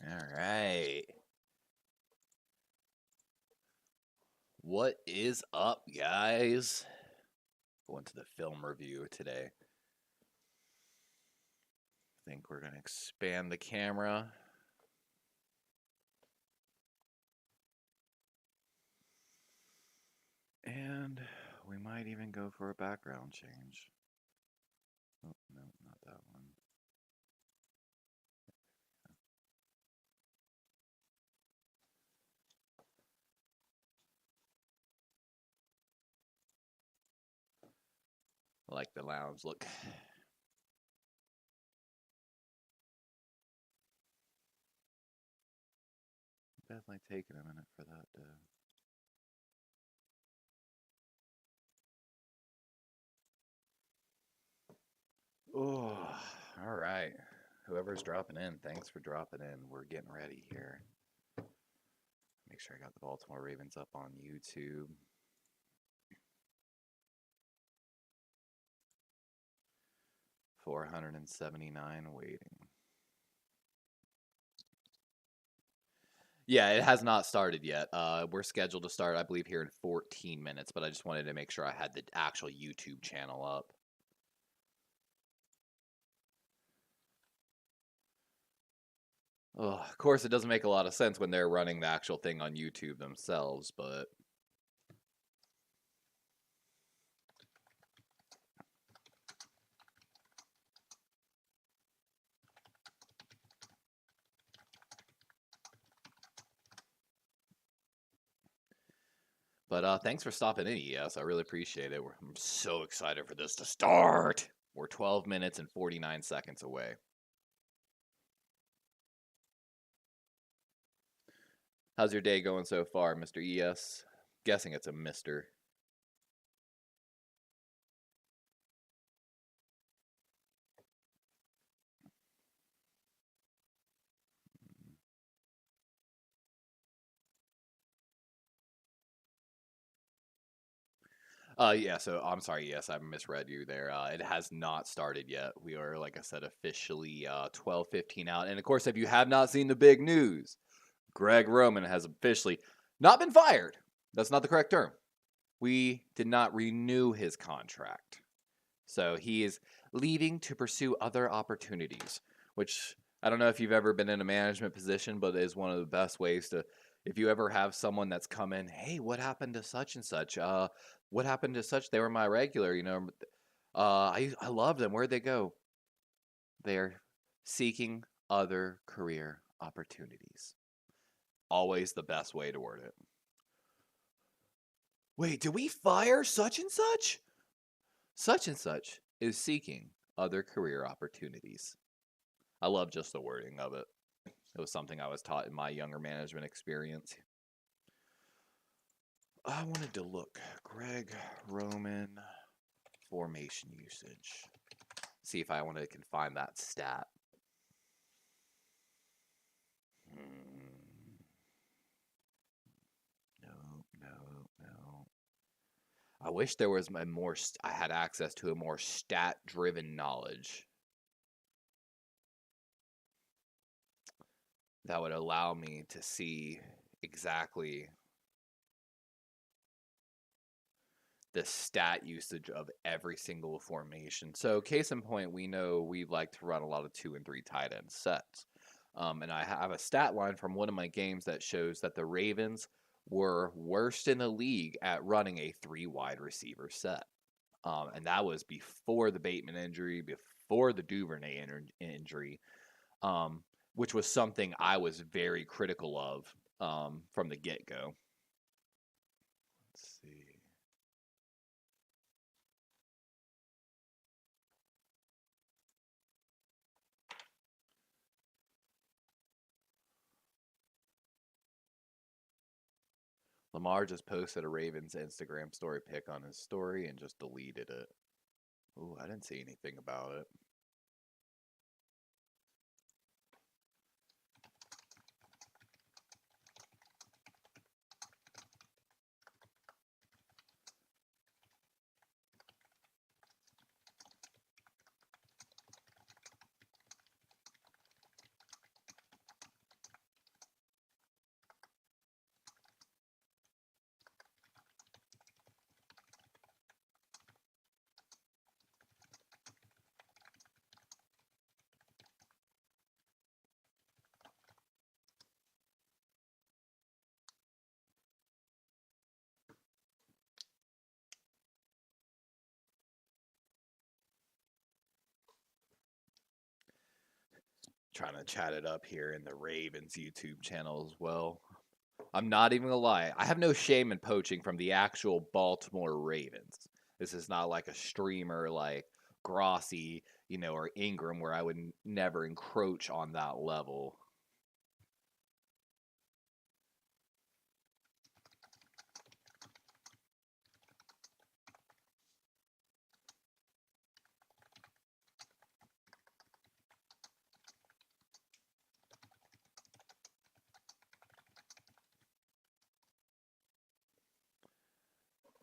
All right. What is up, guys? Going to the film review today. I think we're going to expand the camera. And we might even go for a background change. Oh, no, not that one. I like the lounge look. Definitely taking a minute for that to... Oh, all right. Whoever's dropping in, thanks for dropping in. We're getting ready here. Make sure I got the Baltimore Ravens up on YouTube. $479 waiting. Yeah, it has not started yet. We're scheduled to start, I believe, here in 14 minutes, but I just wanted to make sure I had the actual YouTube channel up. Of course, it doesn't make a lot of sense when they're running the actual thing on YouTube themselves, but... thanks for stopping in, ES. I really appreciate it. I'm so excited for this to start. We're 12 minutes and 49 seconds away. How's your day going so far, Mr. ES? Guessing it's a Mr. Yeah, so I'm sorry, yes, I misread you there. It has not started yet. We are, like I said, officially 12:15 out. And of course, if you have not seen the big news, Greg Roman has officially not been fired. That's not the correct term. We did not renew his contract. So he is leaving to pursue other opportunities, which I don't know if you've ever been in a management position, but is one of the best ways to, if you ever have someone that's come in, hey, what happened to such and such? What happened to such? They were my regular, I love them. Where'd they go? They're seeking other career opportunities. Always the best way to word it. Wait, did we fire such and such? Such and such is seeking other career opportunities. I love just the wording of it. It was something I was taught in my younger management experience. I wanted to look. Greg Roman formation usage. See if I can find that stat. No. I wish there was I had access to a more stat-driven knowledge that would allow me to see exactly the stat usage of every single formation. So case in point, we know we like to run a lot of 2 and 3 tight end sets. And I have a stat line from one of my games that shows that the Ravens were worst in the league at running a 3 wide receiver set. And that was before the Bateman injury, before the Duvernay injury, which was something I was very critical of from the get-go. Let's see. Lamar just posted a Ravens Instagram story pic on his story and just deleted it. Ooh, I didn't see anything about it. Trying to chat it up here in the Ravens YouTube channel as well. I'm not even gonna lie. I have no shame in poaching from the actual Baltimore Ravens. This is not like a streamer like Grossi, or Ingram, where I would never encroach on that level.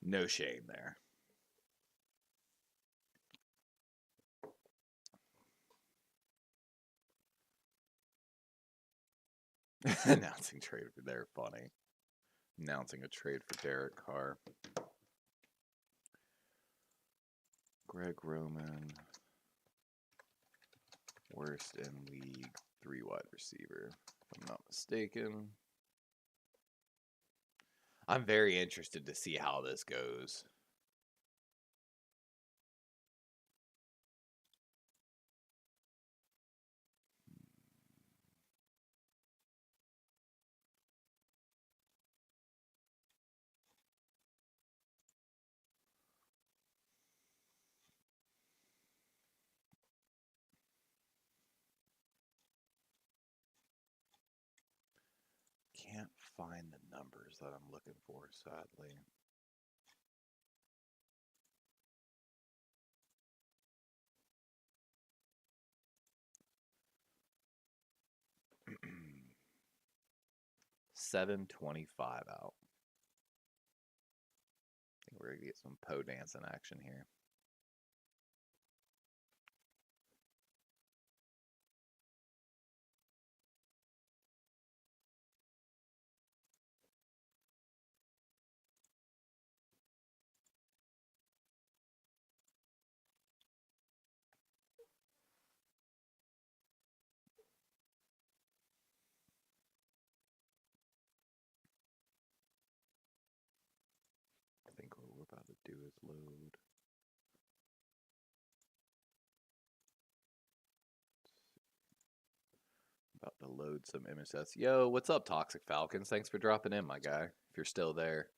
No shame there. Announcing trade for they're funny. Announcing a trade for Derek Carr. Greg Roman. Worst in league 3 wide receiver, if I'm not mistaken. I'm very interested to see how this goes. Can't find the numbers that I'm looking for, sadly. $725 out. I think we're gonna get some po dancing action here. I think what we're about to do is load. About to load some image sets. Yo, what's up, Toxic Falcons? Thanks for dropping in, my guy. If you're still there.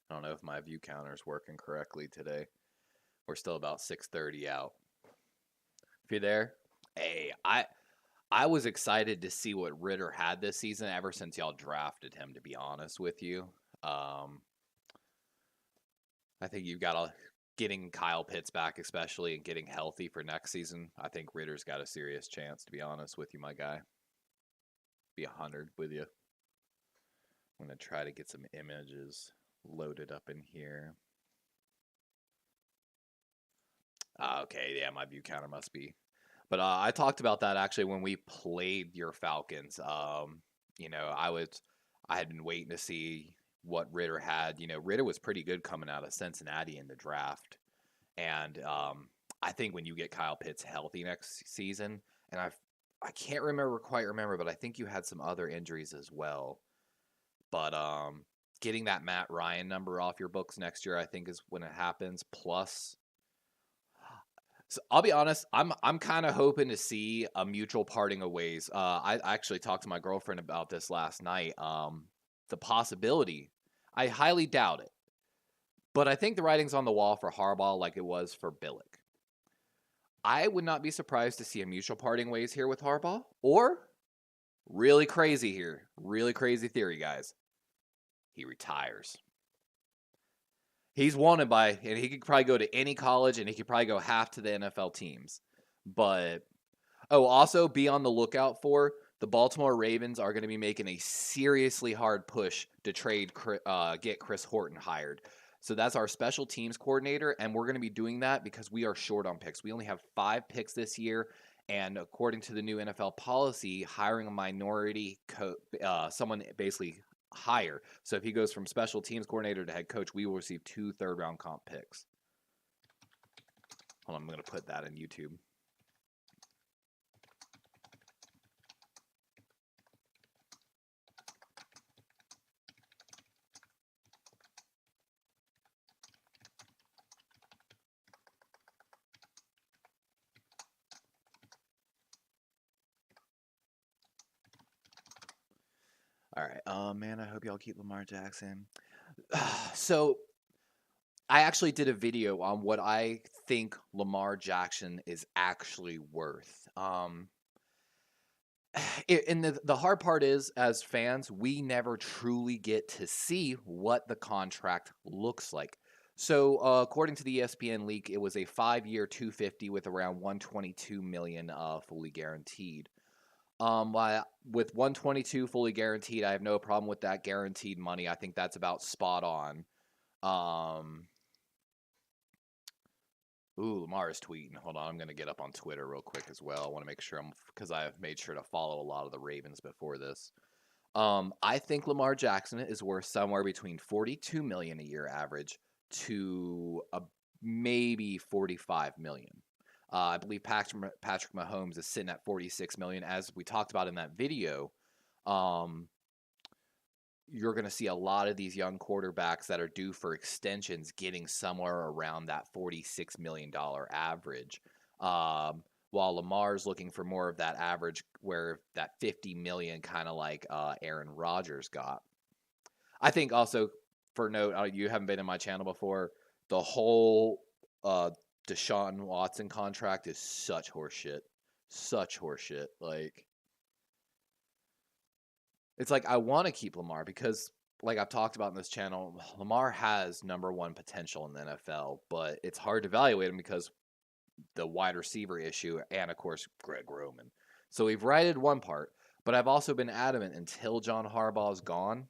I don't know if my view counter is working correctly today. We're still about 6:30 out. If you're there, hey, I was excited to see what Ritter had this season ever since y'all drafted him, to be honest with you. I think you've got getting Kyle Pitts back, especially, and getting healthy for next season. I think Ritter's got a serious chance, to be honest with you, my guy. Be 100 with you. I'm going to try to get some images loaded up in here. Okay, yeah, my view counter must be. But I talked about that actually when we played your Falcons. I had been waiting to see what Ritter had. Ritter was pretty good coming out of Cincinnati in the draft. And I think when you get Kyle Pitts healthy next season, and I can't quite remember, but I think you had some other injuries as well. But getting that Matt Ryan number off your books next year, I think, is when it happens. Plus, so I'll be honest, I'm kind of hoping to see a mutual parting of ways. I actually talked to my girlfriend about this last night. The possibility, I highly doubt it, but I think the writing's on the wall for Harbaugh like it was for Billick. I would not be surprised to see a mutual parting ways here with Harbaugh, or really crazy here, really crazy theory, guys. He retires. He's wanted by, and he could probably go to any college, and he could probably go half to the NFL teams. But, also be on the lookout for the Baltimore Ravens are going to be making a seriously hard push to get Chris Horton hired. So that's our special teams coordinator, and we're going to be doing that because we are short on picks. We only have 5 picks this year, and according to the new NFL policy, hiring a minority, someone basically higher. So if he goes from special teams coordinator to head coach, we will receive 2 third-round comp picks. Hold on, I'm going to put that in YouTube. All right. Man, I hope y'all keep Lamar Jackson. So I actually did a video on what I think Lamar Jackson is actually worth. And the hard part is, as fans, we never truly get to see what the contract looks like. So, according to the ESPN leak, it was a 5-year, 250 with around 122 million fully guaranteed. With 122 fully guaranteed, I have no problem with that guaranteed money. I think that's about spot on. Um, Lamar is tweeting. Hold on, I'm gonna get up on Twitter real quick as well. I want to make sure because I've made sure to follow a lot of the Ravens before this. I think Lamar Jackson is worth somewhere between 42 million a year average to maybe 45 million. I believe Patrick Mahomes is sitting at 46 million, as we talked about in that video. Um, you're going to see a lot of these young quarterbacks that are due for extensions getting somewhere around that $46 million average. While Lamar's looking for more of that average, where that 50 million, kind of like Aaron Rodgers got. I think also, for note, you haven't been in my channel before, the whole Deshaun Watson contract is such horseshit. Such horseshit. Like, it's like I want to keep Lamar because, like I've talked about in this channel, Lamar has number one potential in the NFL, but it's hard to evaluate him because the wide receiver issue and, of course, Greg Roman. So we've righted one part, but I've also been adamant until John Harbaugh is gone,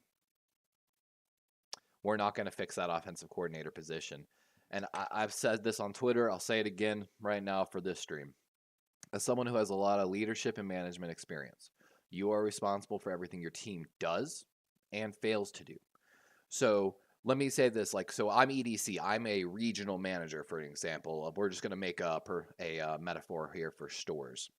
we're not going to fix that offensive coordinator position. And I've said this on Twitter. I'll say it again right now for this stream. As someone who has a lot of leadership and management experience, you are responsible for everything your team does and fails to do. So let me say this, so I'm EDC. I'm a regional manager, for an example. We're just going to make a metaphor here for stores.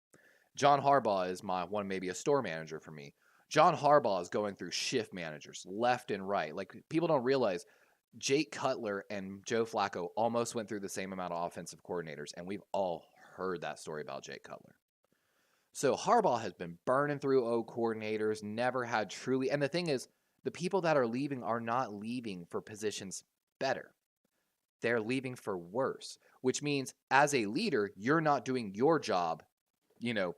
John Harbaugh is maybe a store manager for me. John Harbaugh is going through shift managers left and right. Like, people don't realize Jake Cutler and Joe Flacco almost went through the same amount of offensive coordinators, and we've all heard that story about Jake Cutler. So Harbaugh has been burning through coordinators, never had truly. And the thing is, the people that are leaving are not leaving for positions better. They're leaving for worse, which means as a leader, you're not doing your job,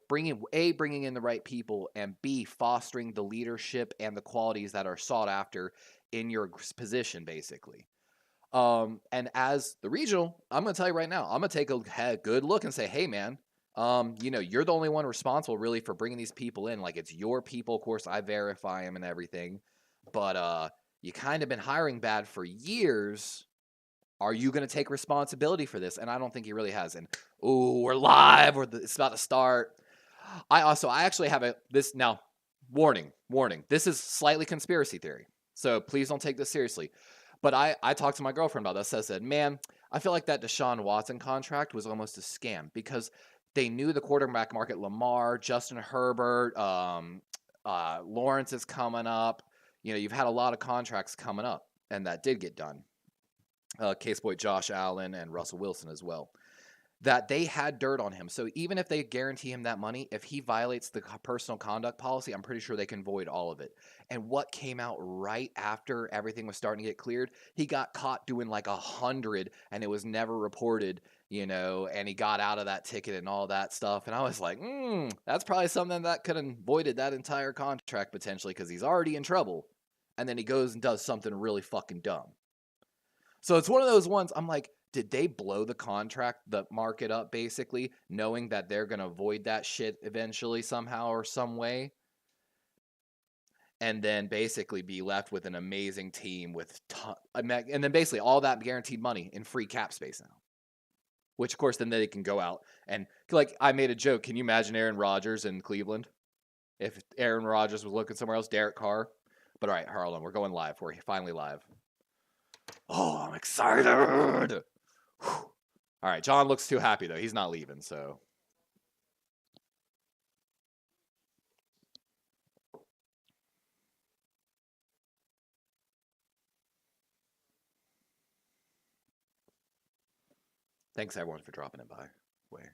bringing in the right people, and B, fostering the leadership and the qualities that are sought after in your position, basically. And as the regional, I'm going to tell you right now, I'm going to take a good look and say, hey, man, you're the only one responsible really for bringing these people in. Like, it's your people. Of course, I verify them and everything, but you kind of been hiring bad for years. Are you going to take responsibility for this? And I don't think he really has. And, we're live. It's about to start. I actually have this now. Warning. This is slightly conspiracy theory, so please don't take this seriously. But I talked to my girlfriend about this. I said, man, I feel like that Deshaun Watson contract was almost a scam because they knew the quarterback market. Lamar, Justin Herbert, Lawrence is coming up. You've had a lot of contracts coming up, and that did get done. Case point, Josh Allen and Russell Wilson as well. That they had dirt on him. So even if they guarantee him that money, if he violates the personal conduct policy, I'm pretty sure they can void all of it. And what came out right after everything was starting to get cleared, he got caught doing like 100 and it was never reported, and he got out of that ticket and all that stuff. And I was like, that's probably something that could have voided that entire contract potentially because he's already in trouble. And then he goes and does something really fucking dumb. So it's one of those ones, I'm like, did they blow the market up, basically, knowing that they're going to void that shit eventually somehow or some way? And then basically be left with an amazing team with and then basically all that guaranteed money in free cap space now. Which, of course, then they can go out and, like, I made a joke. Can you imagine Aaron Rodgers in Cleveland? If Aaron Rodgers was looking somewhere else, Derek Carr. But all right, Harlan, we're going live. We're finally live. Oh, I'm excited. Whew. All right, John looks too happy, though. He's not leaving, so. Thanks, everyone, for dropping it by. Where?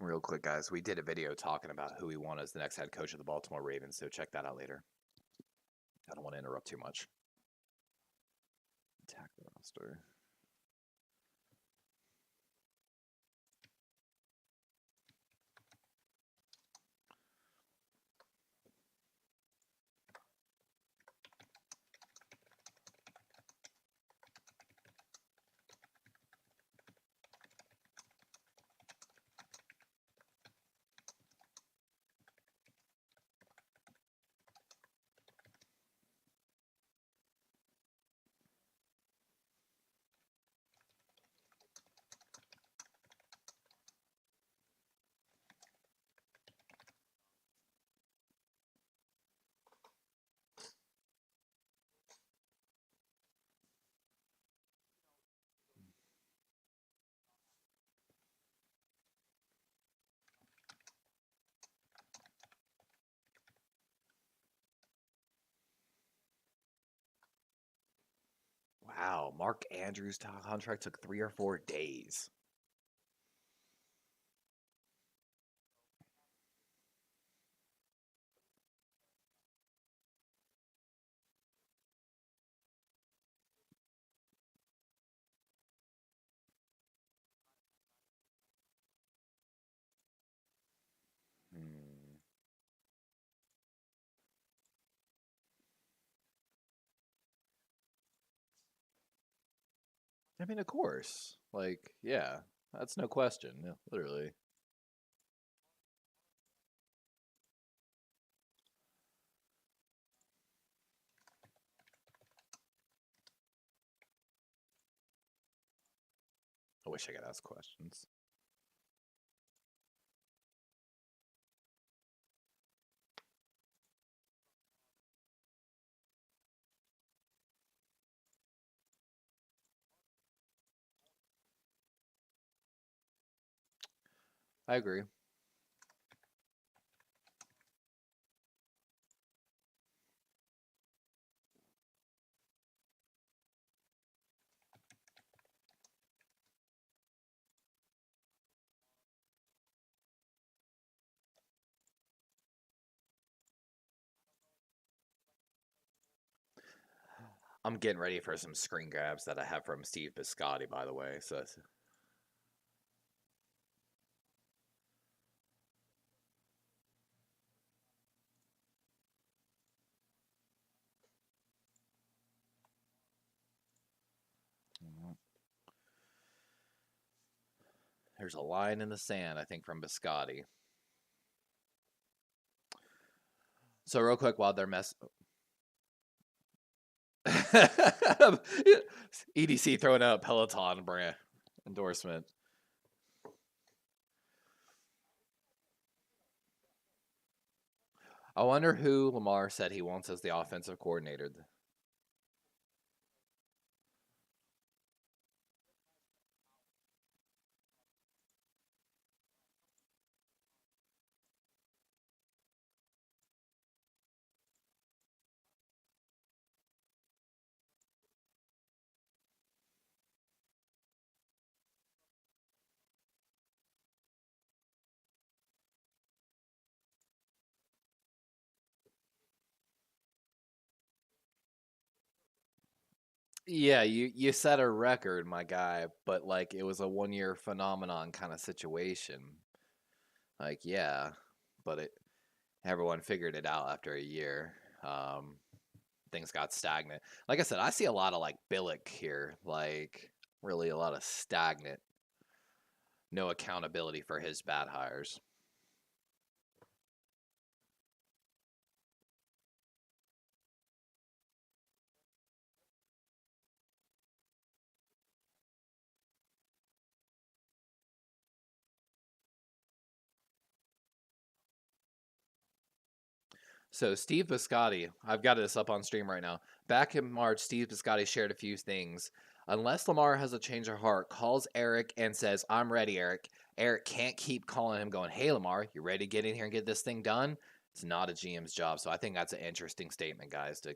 Real quick, guys, we did a video talking about who we want as the next head coach of the Baltimore Ravens, so check that out later. I don't want to interrupt too much. Attack the roster. Wow, Mark Andrews' contract took 3 or 4 days. I mean, of course. Like, yeah, that's no question. Yeah, literally. I wish I could ask questions. I agree. I'm getting ready for some screen grabs that I have from Steve Biscotti, by the way. So that's, there's a line in the sand, I think, from Biscotti. So real quick, while they're EDC throwing out Peloton brand endorsement. I wonder who Lamar said he wants as the offensive coordinator. Yeah, you set a record, my guy, but like it was a 1 year phenomenon kind of situation. Like, yeah, but everyone figured it out after a year. Things got stagnant. Like I said, I see a lot of like Billick here, like really a lot of stagnant, no accountability for his bad hires. So Steve Biscotti, I've got this up on stream right now. Back in March, Steve Biscotti shared a few things. Unless Lamar has a change of heart, calls Eric and says, "I'm ready, Eric." Eric can't keep calling him going, "Hey, Lamar, you ready to get in here and get this thing done?" It's not a GM's job. So I think that's an interesting statement, guys. To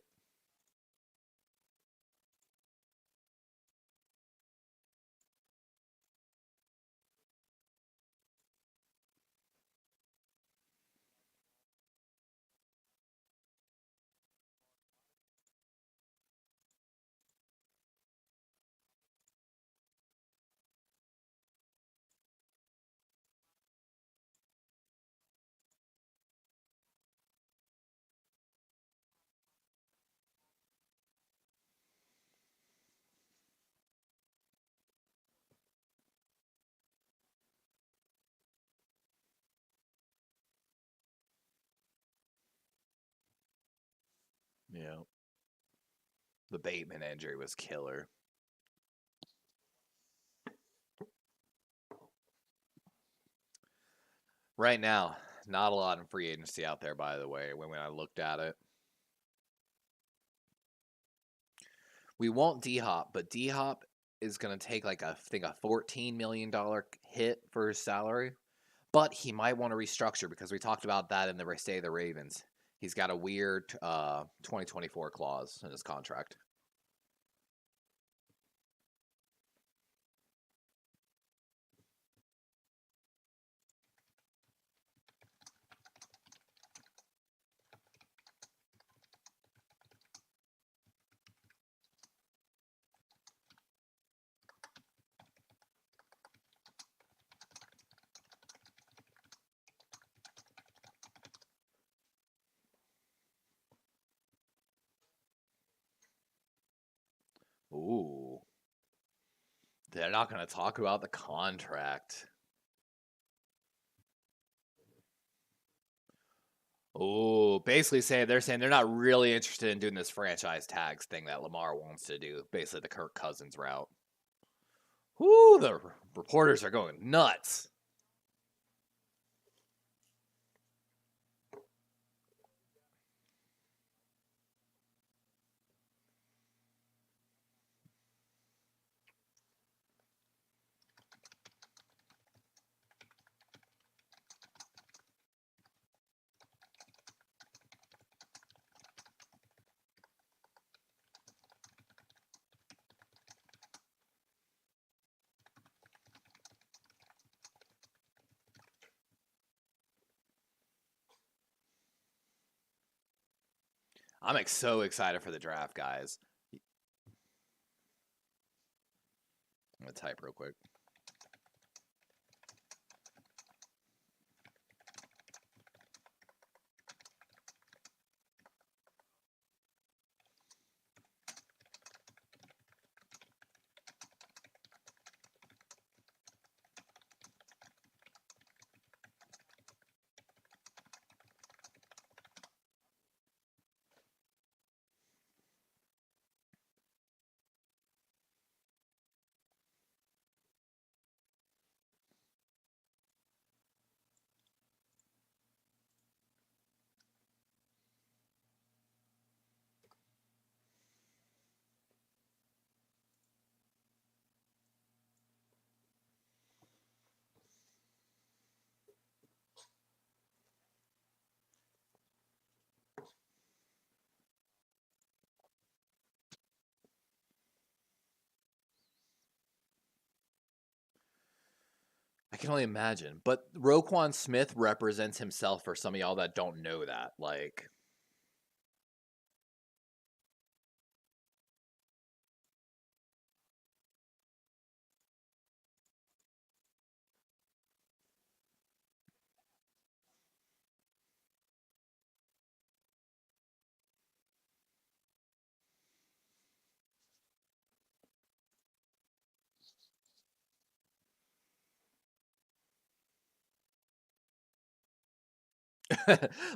Yeah. The Bateman injury was killer. Right now, not a lot in free agency out there, by the way, when I looked at it. We want D-Hop, but D-Hop is going to take like I think a $14 million hit for his salary. But he might want to restructure because we talked about that in the State of the Ravens. He's got a weird 2024 clause in his contract. Ooh. They're not going to talk about the contract. Oh, basically they're saying they're not really interested in doing this franchise tags thing that Lamar wants to do. Basically the Kirk Cousins route. Whoo, the reporters are going nuts. I'm so excited for the draft, guys. I'm going to type real quick. I can only imagine. But Roquan Smith represents himself for some of y'all that don't know that. Like,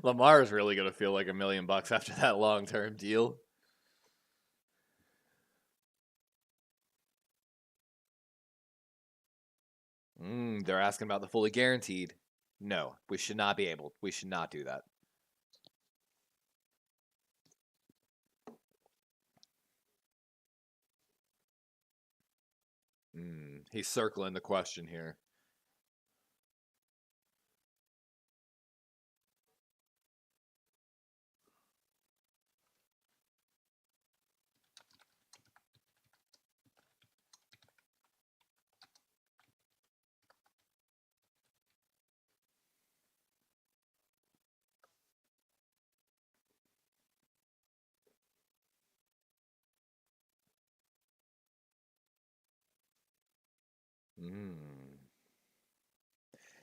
Lamar is really going to feel like $1 million after that long-term deal. They're asking about the fully guaranteed. No, we should not be able. We should not do that. He's circling the question here.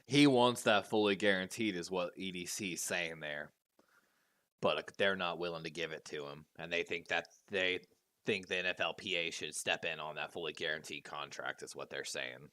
He wants that fully guaranteed, is what EDC is saying there. But they're not willing to give it to him, and they think the NFLPA should step in on that fully guaranteed contract, is what they're saying.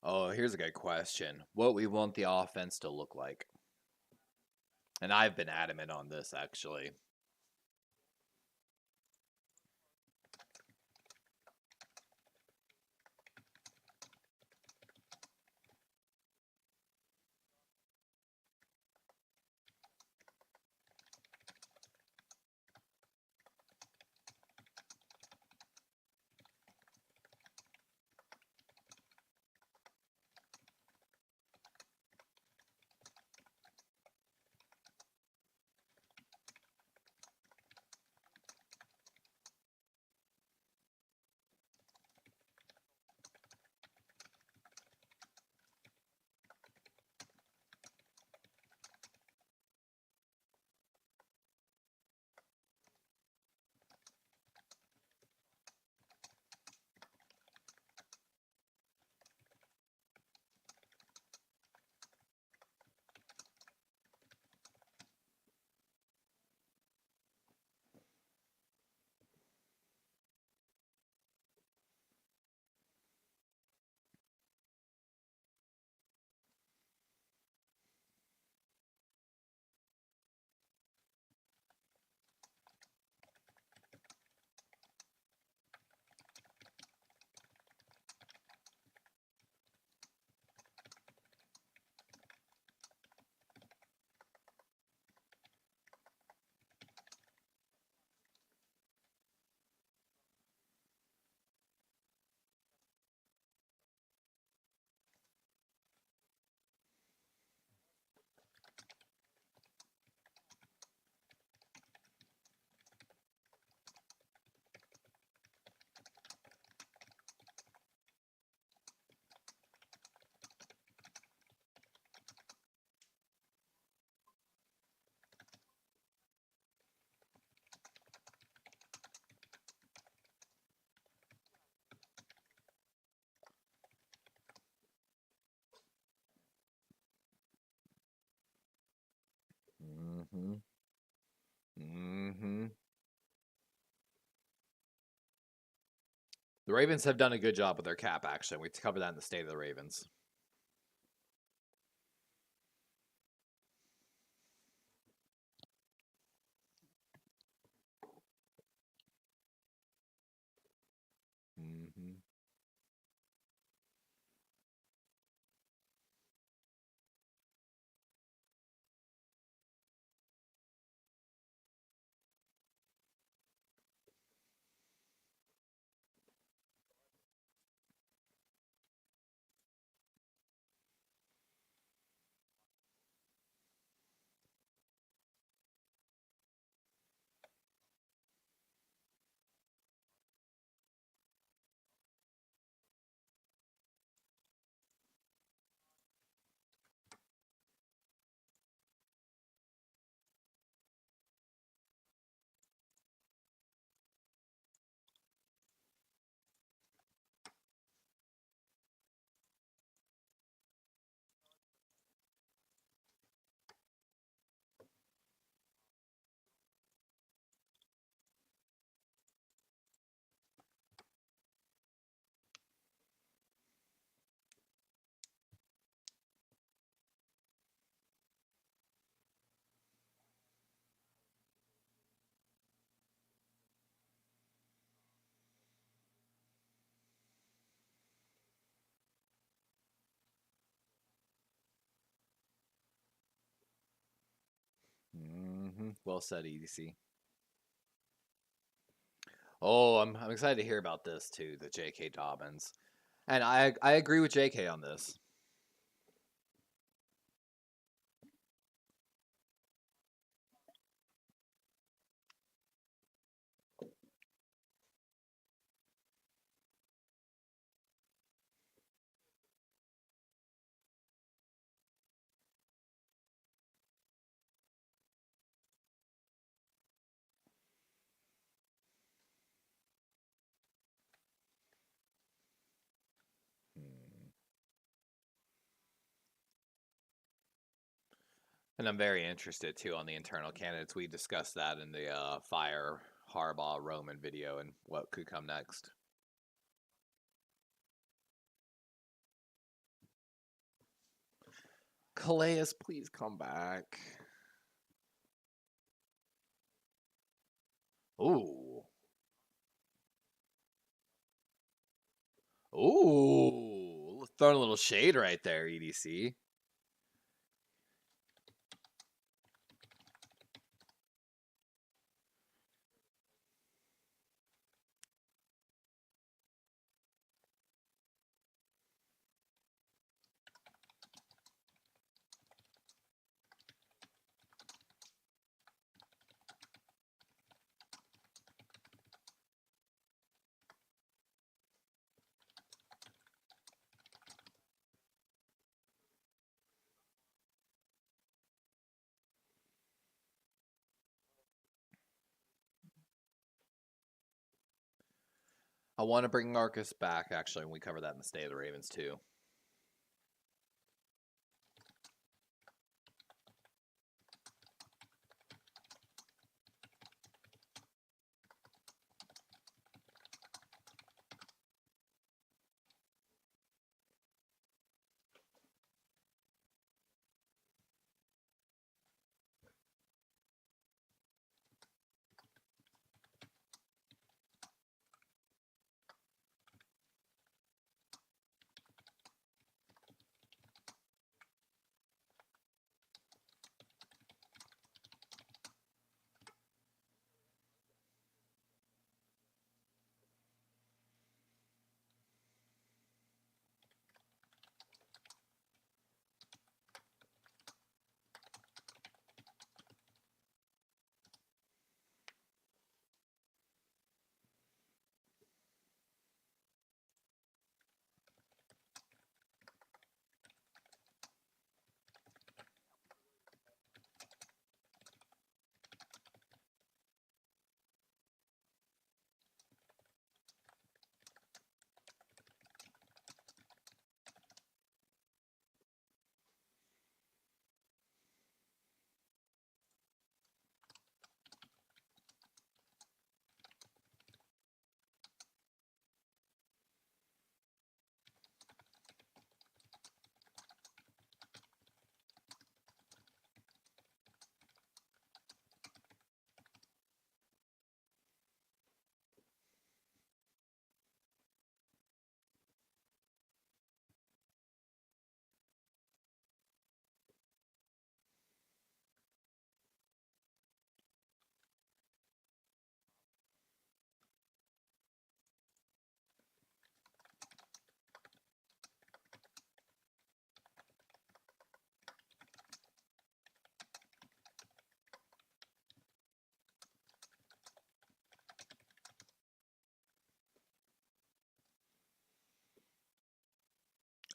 Oh, here's a good question. What we want the offense to look like. And I've been adamant on this, actually. Mm-hmm. Mm-hmm. The Ravens have done a good job with their cap action. We covered that in the state of the Ravens. Mm-hmm. Mm-hmm. Well said, EDC. Oh, I'm excited to hear about this too, the J.K. Dobbins. And I agree with J.K. on this. Hmm. And I'm very interested too on the internal candidates. We discussed that in the Fire Harbaugh Roman video and what could come next. Calais, please come back. Ooh. Ooh. Throwing a little shade right there, EDC. I want to bring Marcus back, actually, and we cover that in the State of the Ravens, too.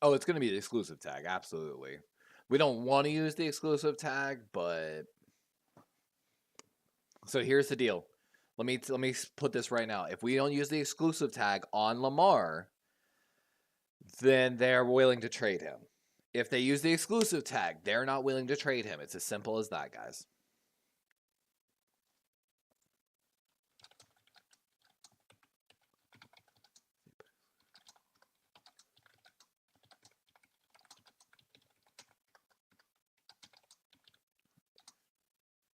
Oh, it's going to be the exclusive tag, absolutely. We don't want to use the exclusive tag, but so here's the deal. Let me put this right now. If we don't use the exclusive tag on Lamar, then they're willing to trade him. If they use the exclusive tag, they're not willing to trade him. It's as simple as that, guys.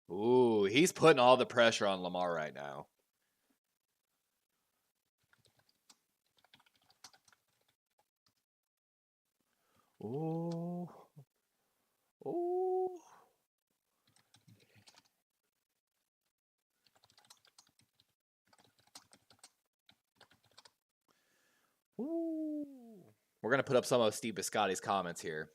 Ooh, he's putting all the pressure on Lamar right now. Ooh. Ooh. Ooh. We're going to put up some of Steve Biscotti's comments here.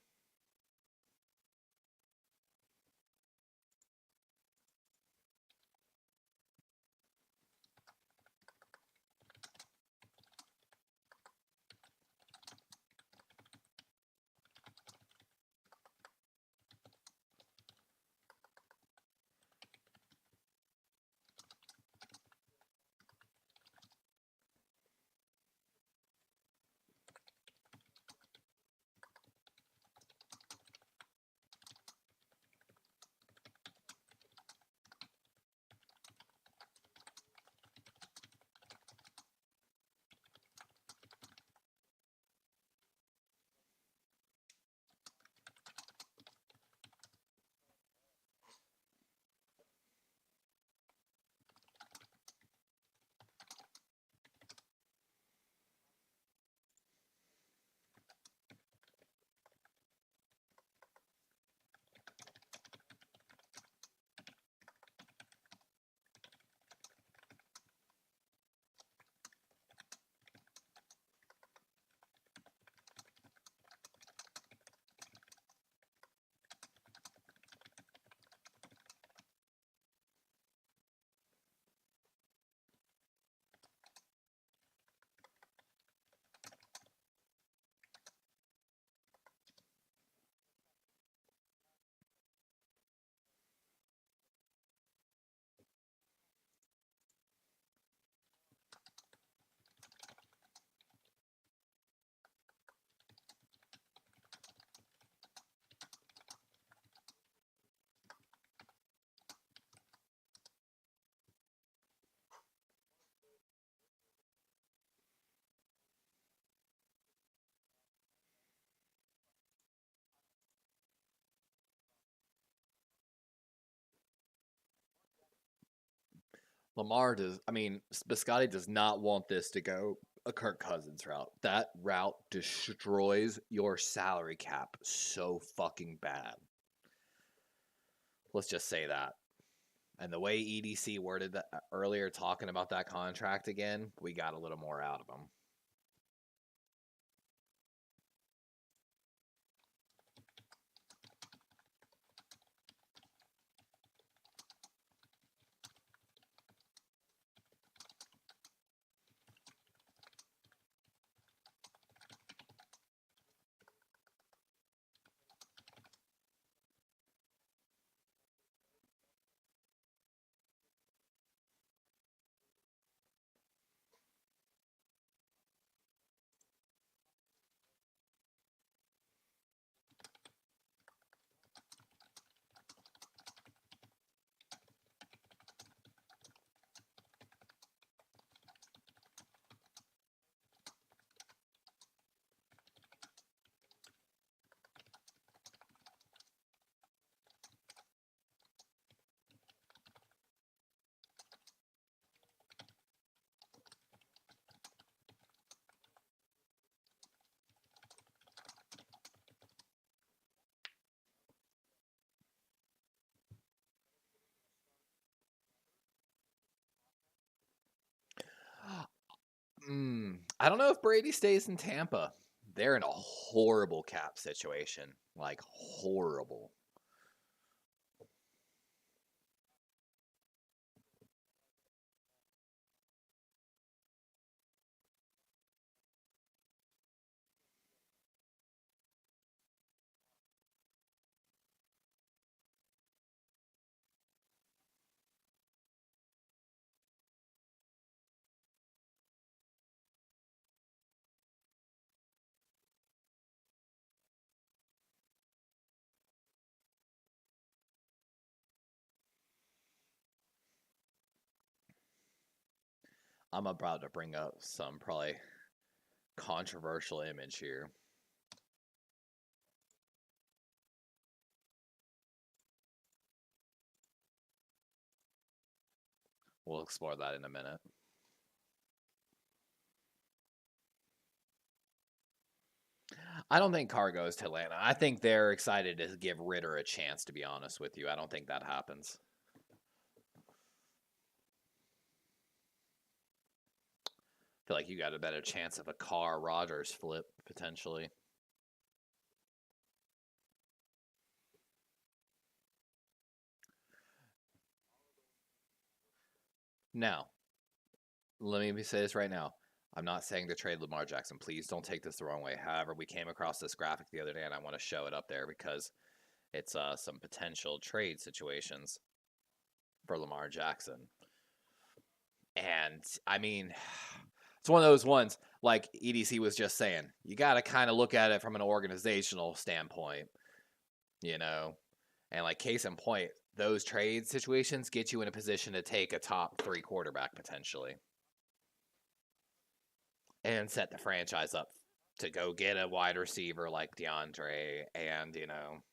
Lamar does. I mean, Biscotti does not want this to go a Kirk Cousins route. That route destroys your salary cap so fucking bad. Let's just say that. And the way EDC worded that earlier, talking about that contract again, we got a little more out of him. I don't know if Brady stays in Tampa. They're in a horrible cap situation. Like, horrible. I'm about to bring up some probably controversial image here. We'll explore that in a minute. I don't think Carr goes to Atlanta. I think they're excited to give Ritter a chance, to be honest with you. I don't think that happens. I feel like you got a better chance of a Carr Rodgers flip, potentially. Now, let me say this right now. I'm not saying to trade Lamar Jackson. Please don't take this the wrong way. However, we came across this graphic the other day, and I want to show it up there because it's some potential trade situations for Lamar Jackson. And I mean, it's one of those ones like EDC was just saying. You got to kind of look at it from an organizational standpoint, you know. And like case in point, those trade situations get you in a position to take a top 3 quarterback potentially. And set the franchise up to go get a wide receiver like DeAndre. And, you know,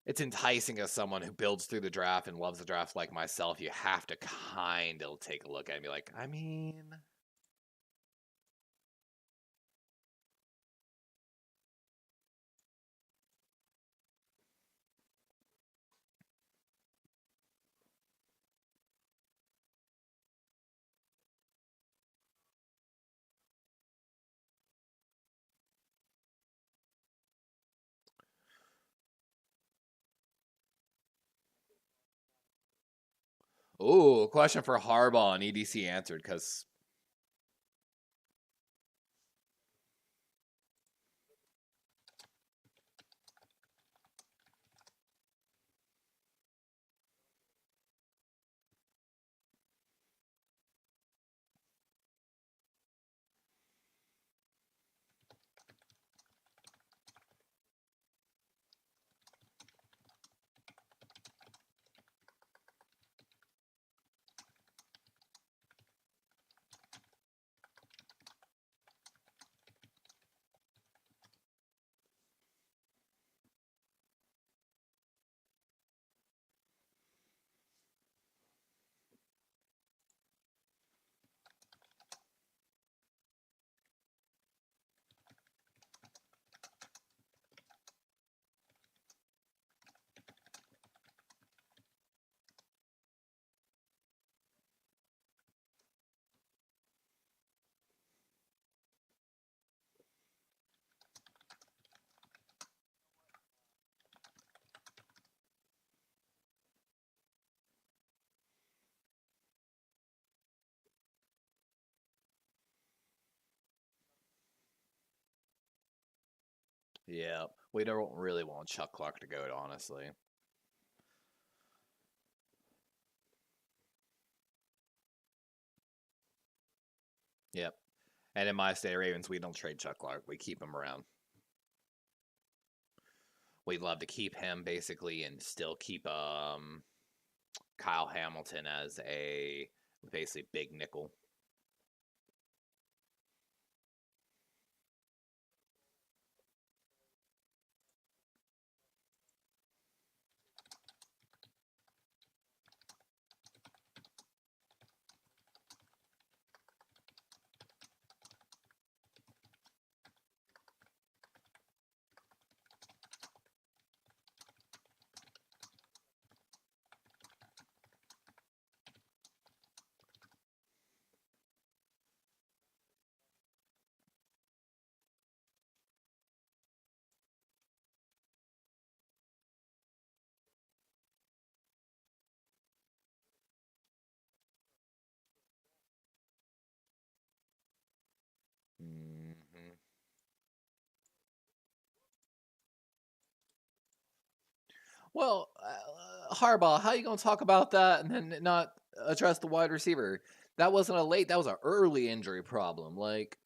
it's enticing as someone who builds through the draft and loves the draft like myself. You have to kind of take a look at it and be like, I mean, ooh, question for Harbaugh and EDC answered because Yeah, we don't really want Chuck Clark to go, honestly. Yep. And in my state Ravens, we don't trade Chuck Clark. We keep him around. We'd love to keep him basically and still keep Kyle Hamilton as a basically big nickel. Mm-hmm. Well, Harbaugh, how you gonna talk about that and then not address the wide receiver? That wasn't a late. That was an early injury problem. Like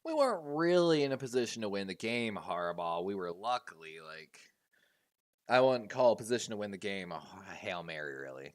we weren't really in a position to win the game, Harbaugh. We were luckily like I wouldn't call a position to win the game a Hail Mary, really.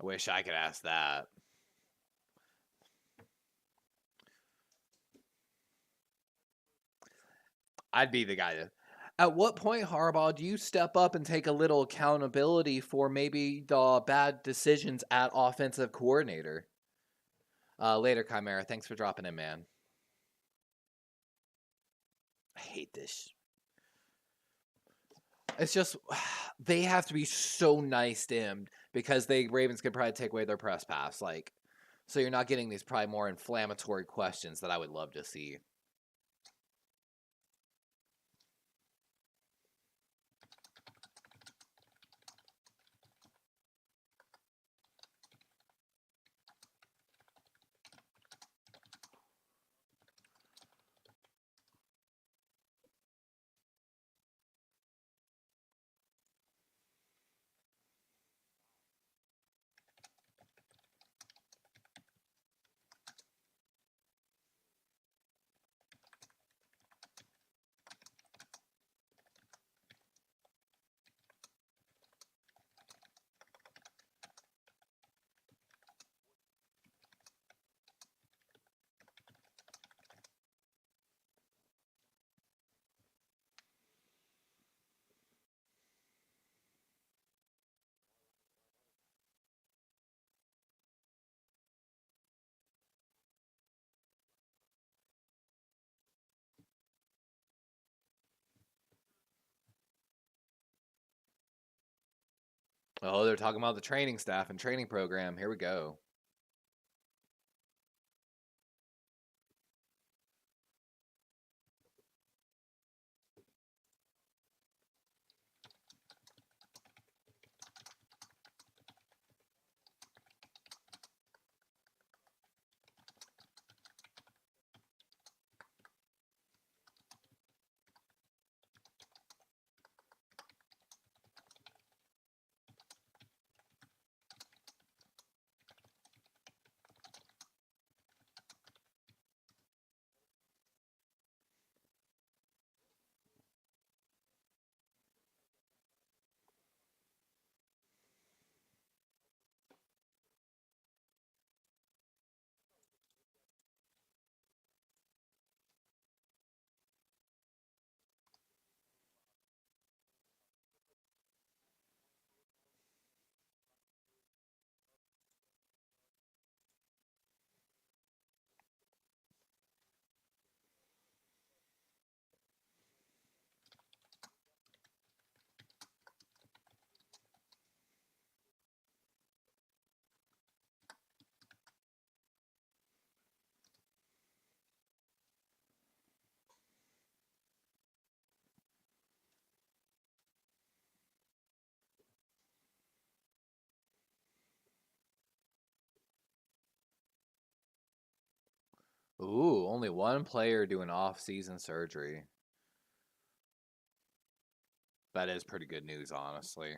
I wish I could ask that. I'd be the guy to. At what point, Harbaugh, do you step up and take a little accountability for maybe the bad decisions at offensive coordinator? Later, Chimera. Thanks for dropping in, man. I hate this. It's just they have to be so nice to him because they Ravens could probably take away their press pass. Like, so you're not getting these probably more inflammatory questions that I would love to see. Oh, they're talking about the training staff and training program. Here we go. Ooh, only one player doing off-season surgery. That is pretty good news, honestly.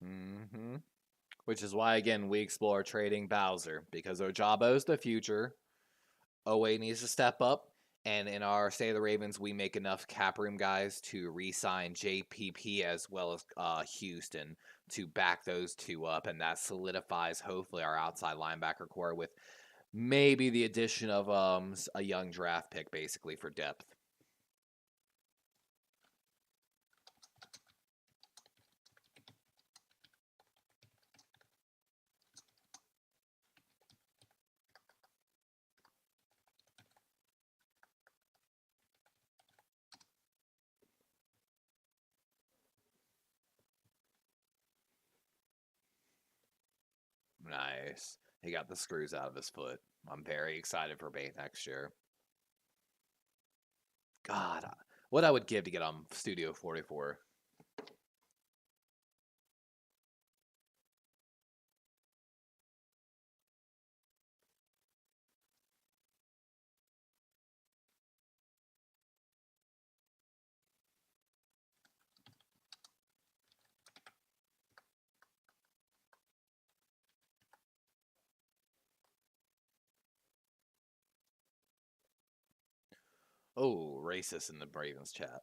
Mm-hmm. Which is why, again, we explore trading Bowser, because Ojabo's the future. OA needs to step up. And in our State of the Ravens, we make enough cap room guys to re-sign JPP as well as Houston to back those two up, and that solidifies hopefully our outside linebacker core with maybe the addition of a young draft pick, basically for depth. Nice. He got the screws out of his foot. I'm very excited for Bait next year. God, what I would give to get on Studio 44. Oh, racist in the Ravens chat.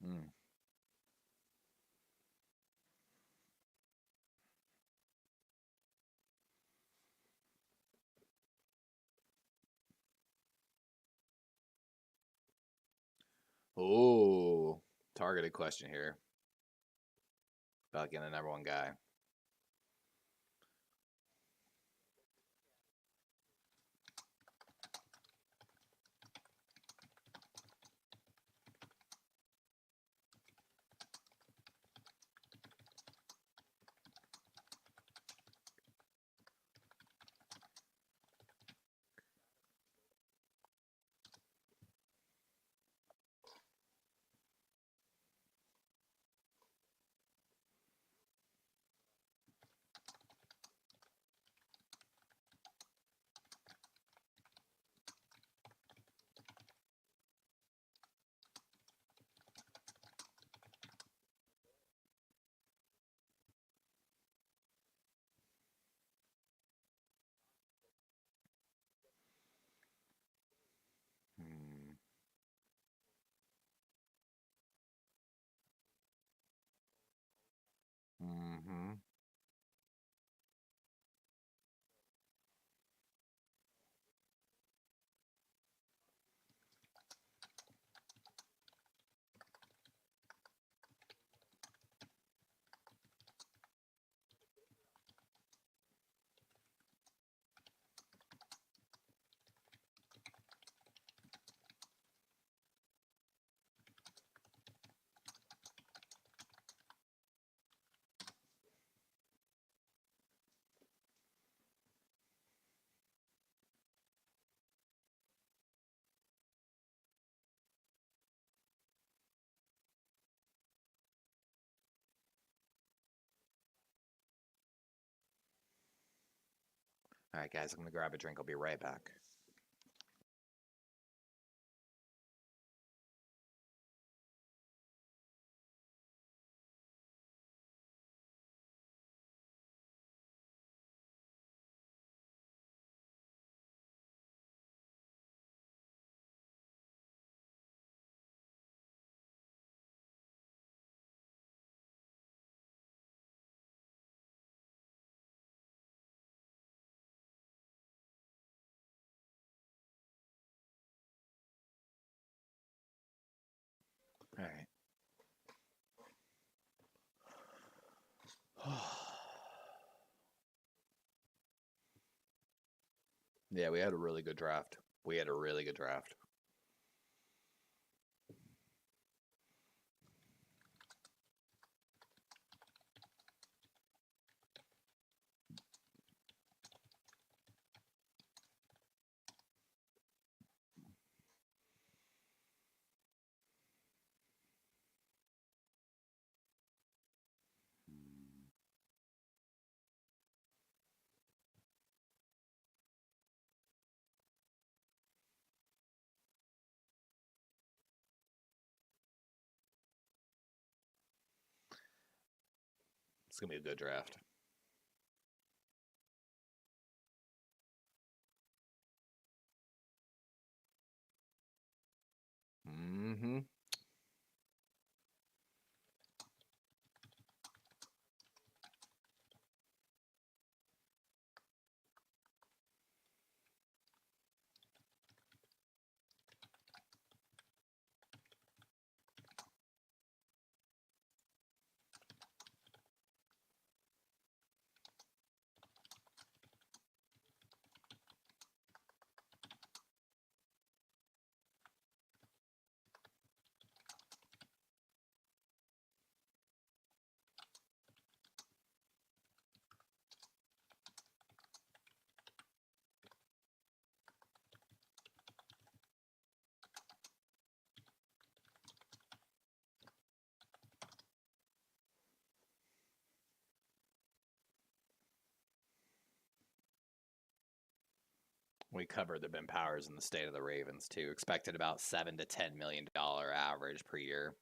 Mm. Oh, targeted question here about getting the number one guy. All right, guys, I'm going to grab a drink. I'll be right back. All right. Yeah, we had a really good draft. It's going to be a good draft. Mm-hmm. We covered the Ben Powers and the state of the Ravens too. Expected about $7 to $10 million average per year.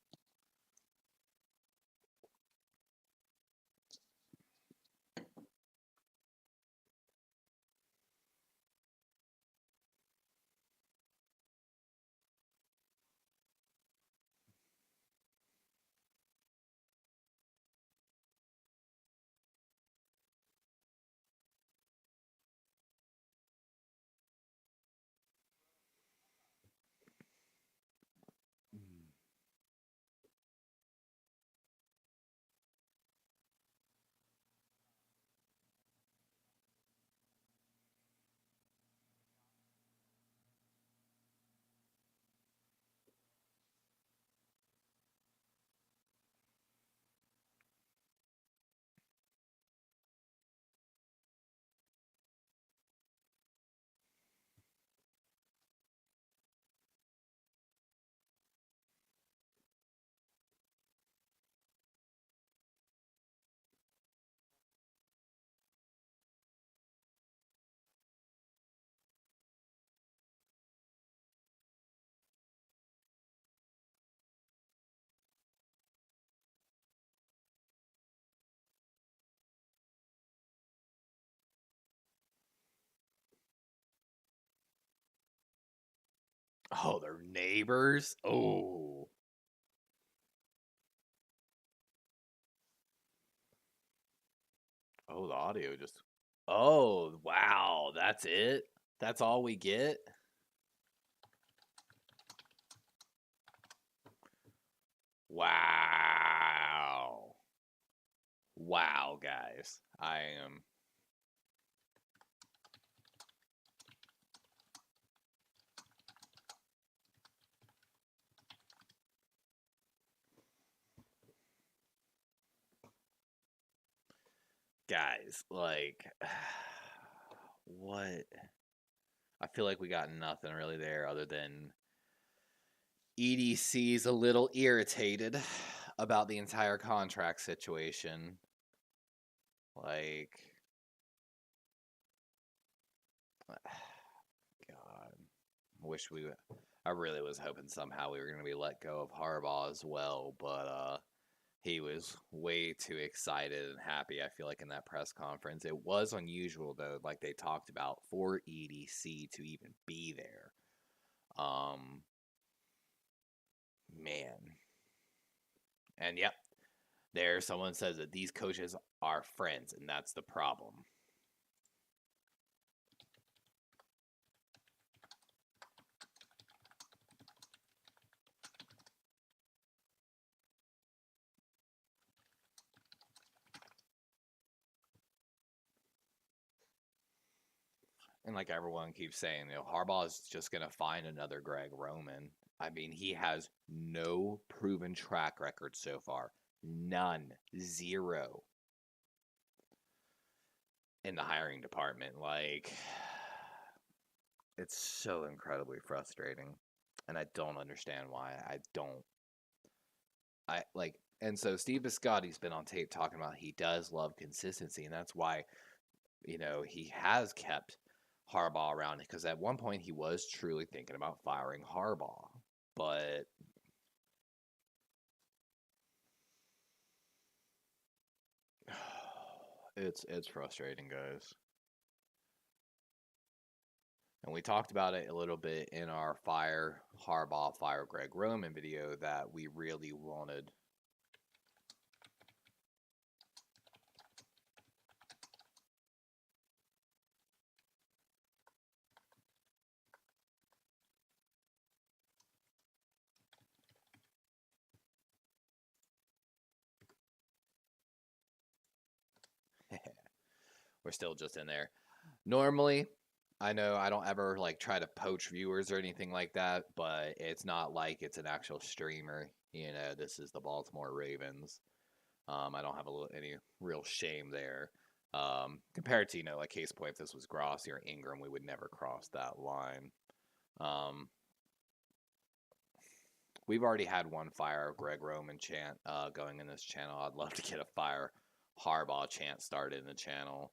Oh, they're neighbors? Oh. Oh, the audio just. Oh, wow. That's it? That's all we get? Wow. Wow, guys. I am. Guys, like. What? I feel like we got nothing really there other than EDC's a little irritated about the entire contract situation. Like, God, I really was hoping somehow we were going to be let go of Harbaugh as well, but he was way too excited and happy, I feel like, in that press conference. It was unusual, though, like they talked about, for EDC to even be there. Man. And yep, there someone says that these coaches are friends, and that's the problem. And like everyone keeps saying, Harbaugh is just going to find another Greg Roman. I mean, he has no proven track record so far. None. Zero. In the hiring department. Like, it's so incredibly frustrating. And I don't understand why. And so Steve Biscotti's been on tape talking about he does love consistency. And that's why, he has kept Harbaugh around, because at one point he was truly thinking about firing Harbaugh, but it's frustrating, guys. And we talked about it a little bit in our Fire Harbaugh, Fire Greg Roman video that we really wanted. We're still just in there. Normally, I know I don't ever try to poach viewers or anything like that, but it's not like it's an actual streamer. This is the Baltimore Ravens. I don't have any real shame there. Compared to, like case point, if this was Grossi or Ingram, we would never cross that line. We've already had one Fire Greg Roman chant going in this channel. I'd love to get a Fire Harbaugh chant started in the channel.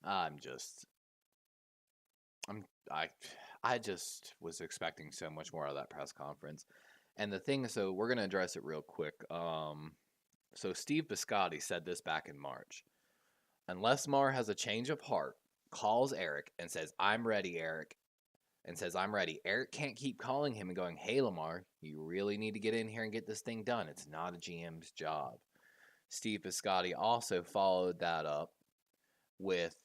I'm just, I'm, I just was expecting so much more out of that press conference. And the thing is, so we're gonna address it real quick. So Steve Biscotti said this back in March. Unless Lamar has a change of heart, calls Eric and says, "I'm ready, Eric," and says, "I'm ready." Eric can't keep calling him and going, "Hey, Lamar, you really need to get in here and get this thing done. It's not a GM's job." Steve Biscotti also followed that up with,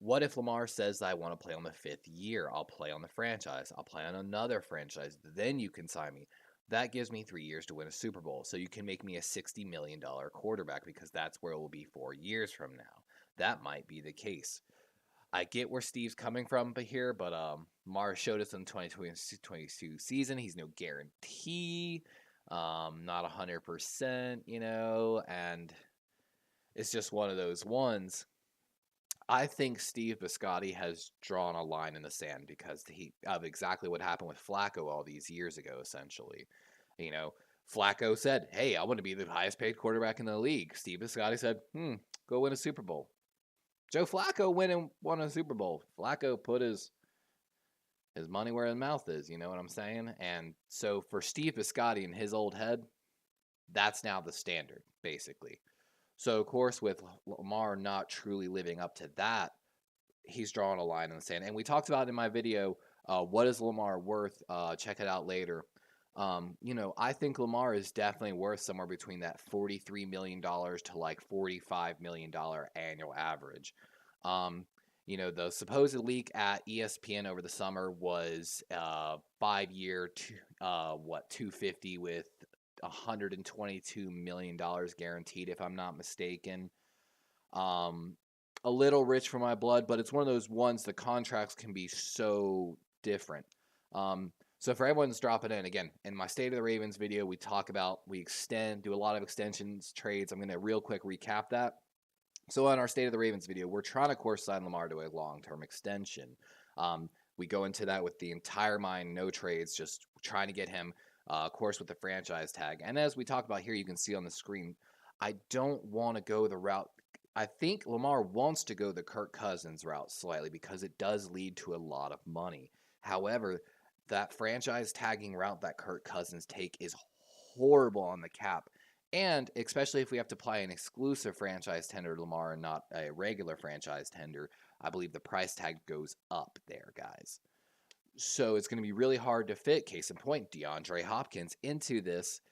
what if Lamar says, "I want to play on the 5th year? I'll play on the franchise. I'll play on another franchise. Then you can sign me. That gives me 3 years to win a Super Bowl. So you can make me a $60 million quarterback, because that's where it will be 4 years from now." That might be the case. I get where Steve's coming from here, but Lamar showed us in the 2022 season he's no guarantee, not 100%, and it's just one of those ones. I think Steve Biscotti has drawn a line in the sand because of exactly what happened with Flacco all these years ago, essentially. Flacco said, "Hey, I want to be the highest paid quarterback in the league." Steve Biscotti said, "Go win a Super Bowl." Joe Flacco went and won a Super Bowl. Flacco put his money where his mouth is, you know what I'm saying? And so for Steve Biscotti in his old head, that's now the standard, basically. So, of course, with Lamar not truly living up to that, he's drawing a line in the sand. And we talked about in my video, what is Lamar worth? Check it out later. I think Lamar is definitely worth somewhere between that $43 million to like $45 million annual average. The supposed leak at ESPN over the summer was 5-year, 250 with $122 million guaranteed, if I'm not mistaken. a little rich for my blood, but it's one of those ones the contracts can be so different. So for everyone's dropping in, again, in my State of the Ravens video, we do a lot of extensions, trades. I'm going to real quick recap that. So on our State of the Ravens video, we're trying to, of course, sign Lamar to a long-term extension. We go into that with the entire mind, no trades, just trying to get him, of course, with the franchise tag. And as we talk about here, you can see on the screen, I don't want to go the route. I think Lamar wants to go the Kirk Cousins route slightly because it does lead to a lot of money. However, that franchise tagging route that Kirk Cousins take is horrible on the cap. And especially if we have to apply an exclusive franchise tender to Lamar and not a regular franchise tender, I believe the price tag goes up there, guys. So it's going to be really hard to fit, case in point, DeAndre Hopkins into this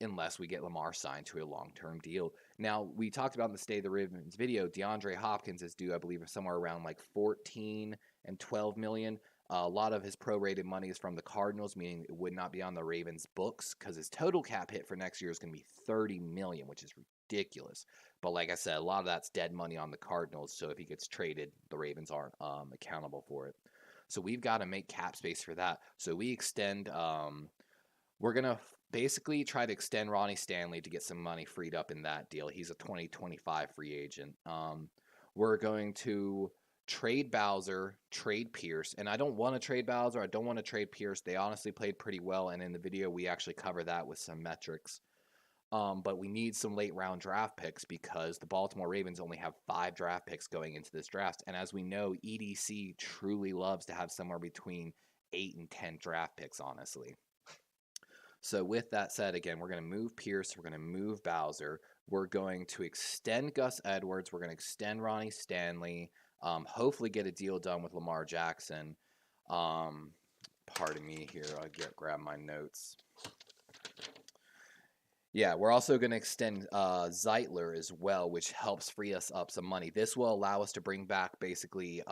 unless we get Lamar signed to a long-term deal. Now, we talked about in the State of the Ravens video, DeAndre Hopkins is due, I believe, somewhere around like 14 and 12 million. A lot of his prorated money is from the Cardinals, meaning it would not be on the Ravens' books because his total cap hit for next year is going to be 30 million, which is ridiculous. But like I said, a lot of that's dead money on the Cardinals, so if he gets traded, the Ravens aren't accountable for it. So we've got to make cap space for that. So we extend, we're going to basically try to extend Ronnie Stanley to get some money freed up in that deal. He's a 2025 free agent. We're going to trade Bowser, trade Pierce, and I don't want to trade Bowser. I don't want to trade Pierce. They honestly played pretty well, and in the video, we actually cover that with some metrics. But we need some late round draft picks because the Baltimore Ravens only have 5 draft picks going into this draft. And as we know, EDC truly loves to have somewhere between 8 and 10 draft picks, honestly. So with that said, again, we're going to move Pierce. We're going to move Bowser. We're going to extend Gus Edwards. We're going to extend Ronnie Stanley. Hopefully get a deal done with Lamar Jackson. Pardon me here. I'll grab my notes. Yeah, we're also going to extend Zeitler as well, which helps free us up some money. This will allow us to bring back basically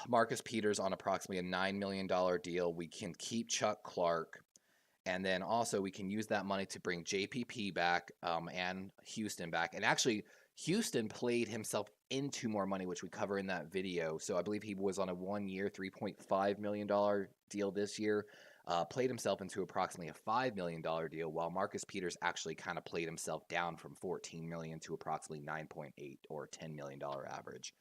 Marcus Peters on approximately a $9 million deal. We can keep Chuck Clark, and then also we can use that money to bring JPP back and Houston back. And actually, Houston played himself into more money, which we cover in that video. So I believe he was on a 1-year, $3.5 million deal this year. Played himself into approximately a $5 million deal, while Marcus Peters actually kind of played himself down from $14 million to approximately 9.8 or $10 million average.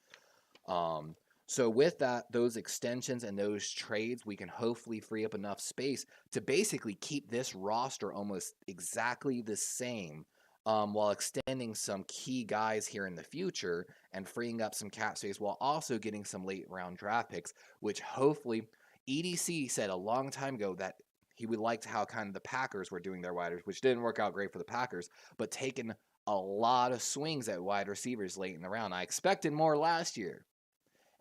So with that, those extensions and those trades, we can hopefully free up enough space to basically keep this roster almost exactly the same, while extending some key guys here in the future and freeing up some cap space while also getting some late round draft picks, which hopefully EDC said a long time ago that he would like how kind of the Packers were doing their wide receivers, which didn't work out great for the Packers, but taking a lot of swings at wide receivers late in the round. I expected more last year.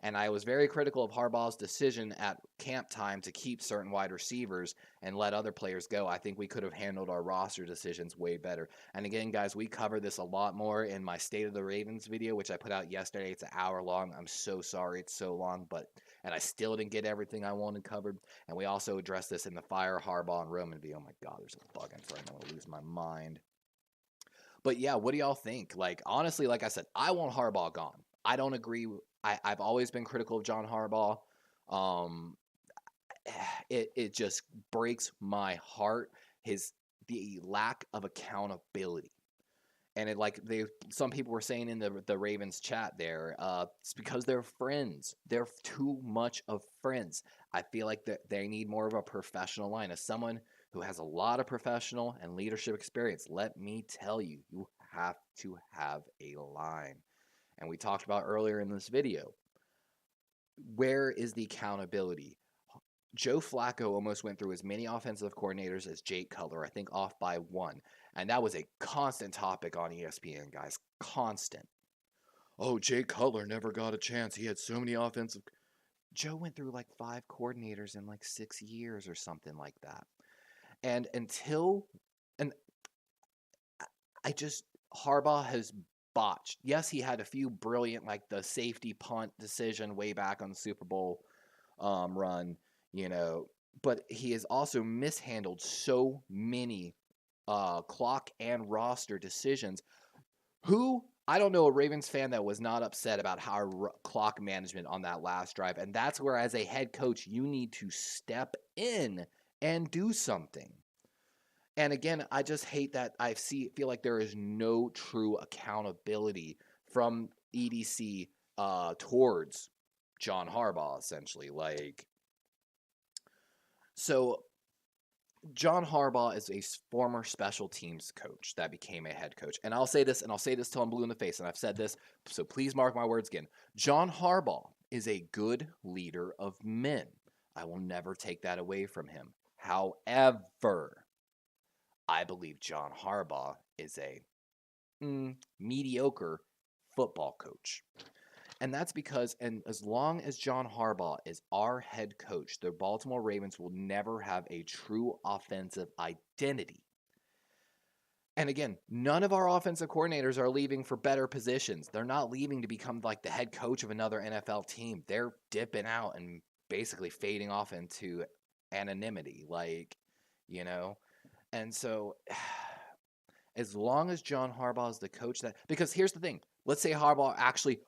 And I was very critical of Harbaugh's decision at camp time to keep certain wide receivers and let other players go. I think we could have handled our roster decisions way better. And again, guys, we cover this a lot more in my State of the Ravens video, which I put out yesterday. It's an hour long. I'm so sorry it's so long, and I still didn't get everything I wanted covered. And we also addressed this in the Fire Harbaugh and Roman video. Oh my God, there's a bug in front. I'm going to lose my mind. But yeah, what do y'all think? Like, honestly, like I said, I want Harbaugh gone. I don't agree. I've always been critical of John Harbaugh. It just breaks my heart, the lack of accountability. And some people were saying in the Ravens chat there, it's because they're friends. They're too much of friends. I feel like that they need more of a professional line. As someone who has a lot of professional and leadership experience, let me tell you, you have to have a line. And we talked about earlier in this video, where is the accountability? Joe Flacco almost went through as many offensive coordinators as Jake Cutler, I think off by 1. And that was a constant topic on ESPN, guys. Constant. Oh, Jake Cutler never got a chance. He had so many offensive. Joe went through like 5 coordinators in like 6 years or something like that. And Harbaugh has botched. Yes, he had a few brilliant, like the safety punt decision way back on the Super Bowl run, but he has also mishandled so many clock and roster decisions. Who I don't know a Ravens fan that was not upset about how clock management on that last drive. And that's where, as a head coach, you need to step in and do something. And again, I just hate that feel like there is no true accountability from EDC towards John Harbaugh, essentially. So John Harbaugh is a former special teams coach that became a head coach. And I'll say this till I'm blue in the face, and I've said this, so please mark my words again. John Harbaugh is a good leader of men. I will never take that away from him. However, I believe John Harbaugh is a mediocre football coach. And that's because, and as long as John Harbaugh is our head coach, the Baltimore Ravens will never have a true offensive identity. And again, none of our offensive coordinators are leaving for better positions. They're not leaving to become like the head coach of another NFL team. They're dipping out and basically fading off into anonymity, And so, as long as John Harbaugh is the coach because here's the thing. Let's say Harbaugh actually,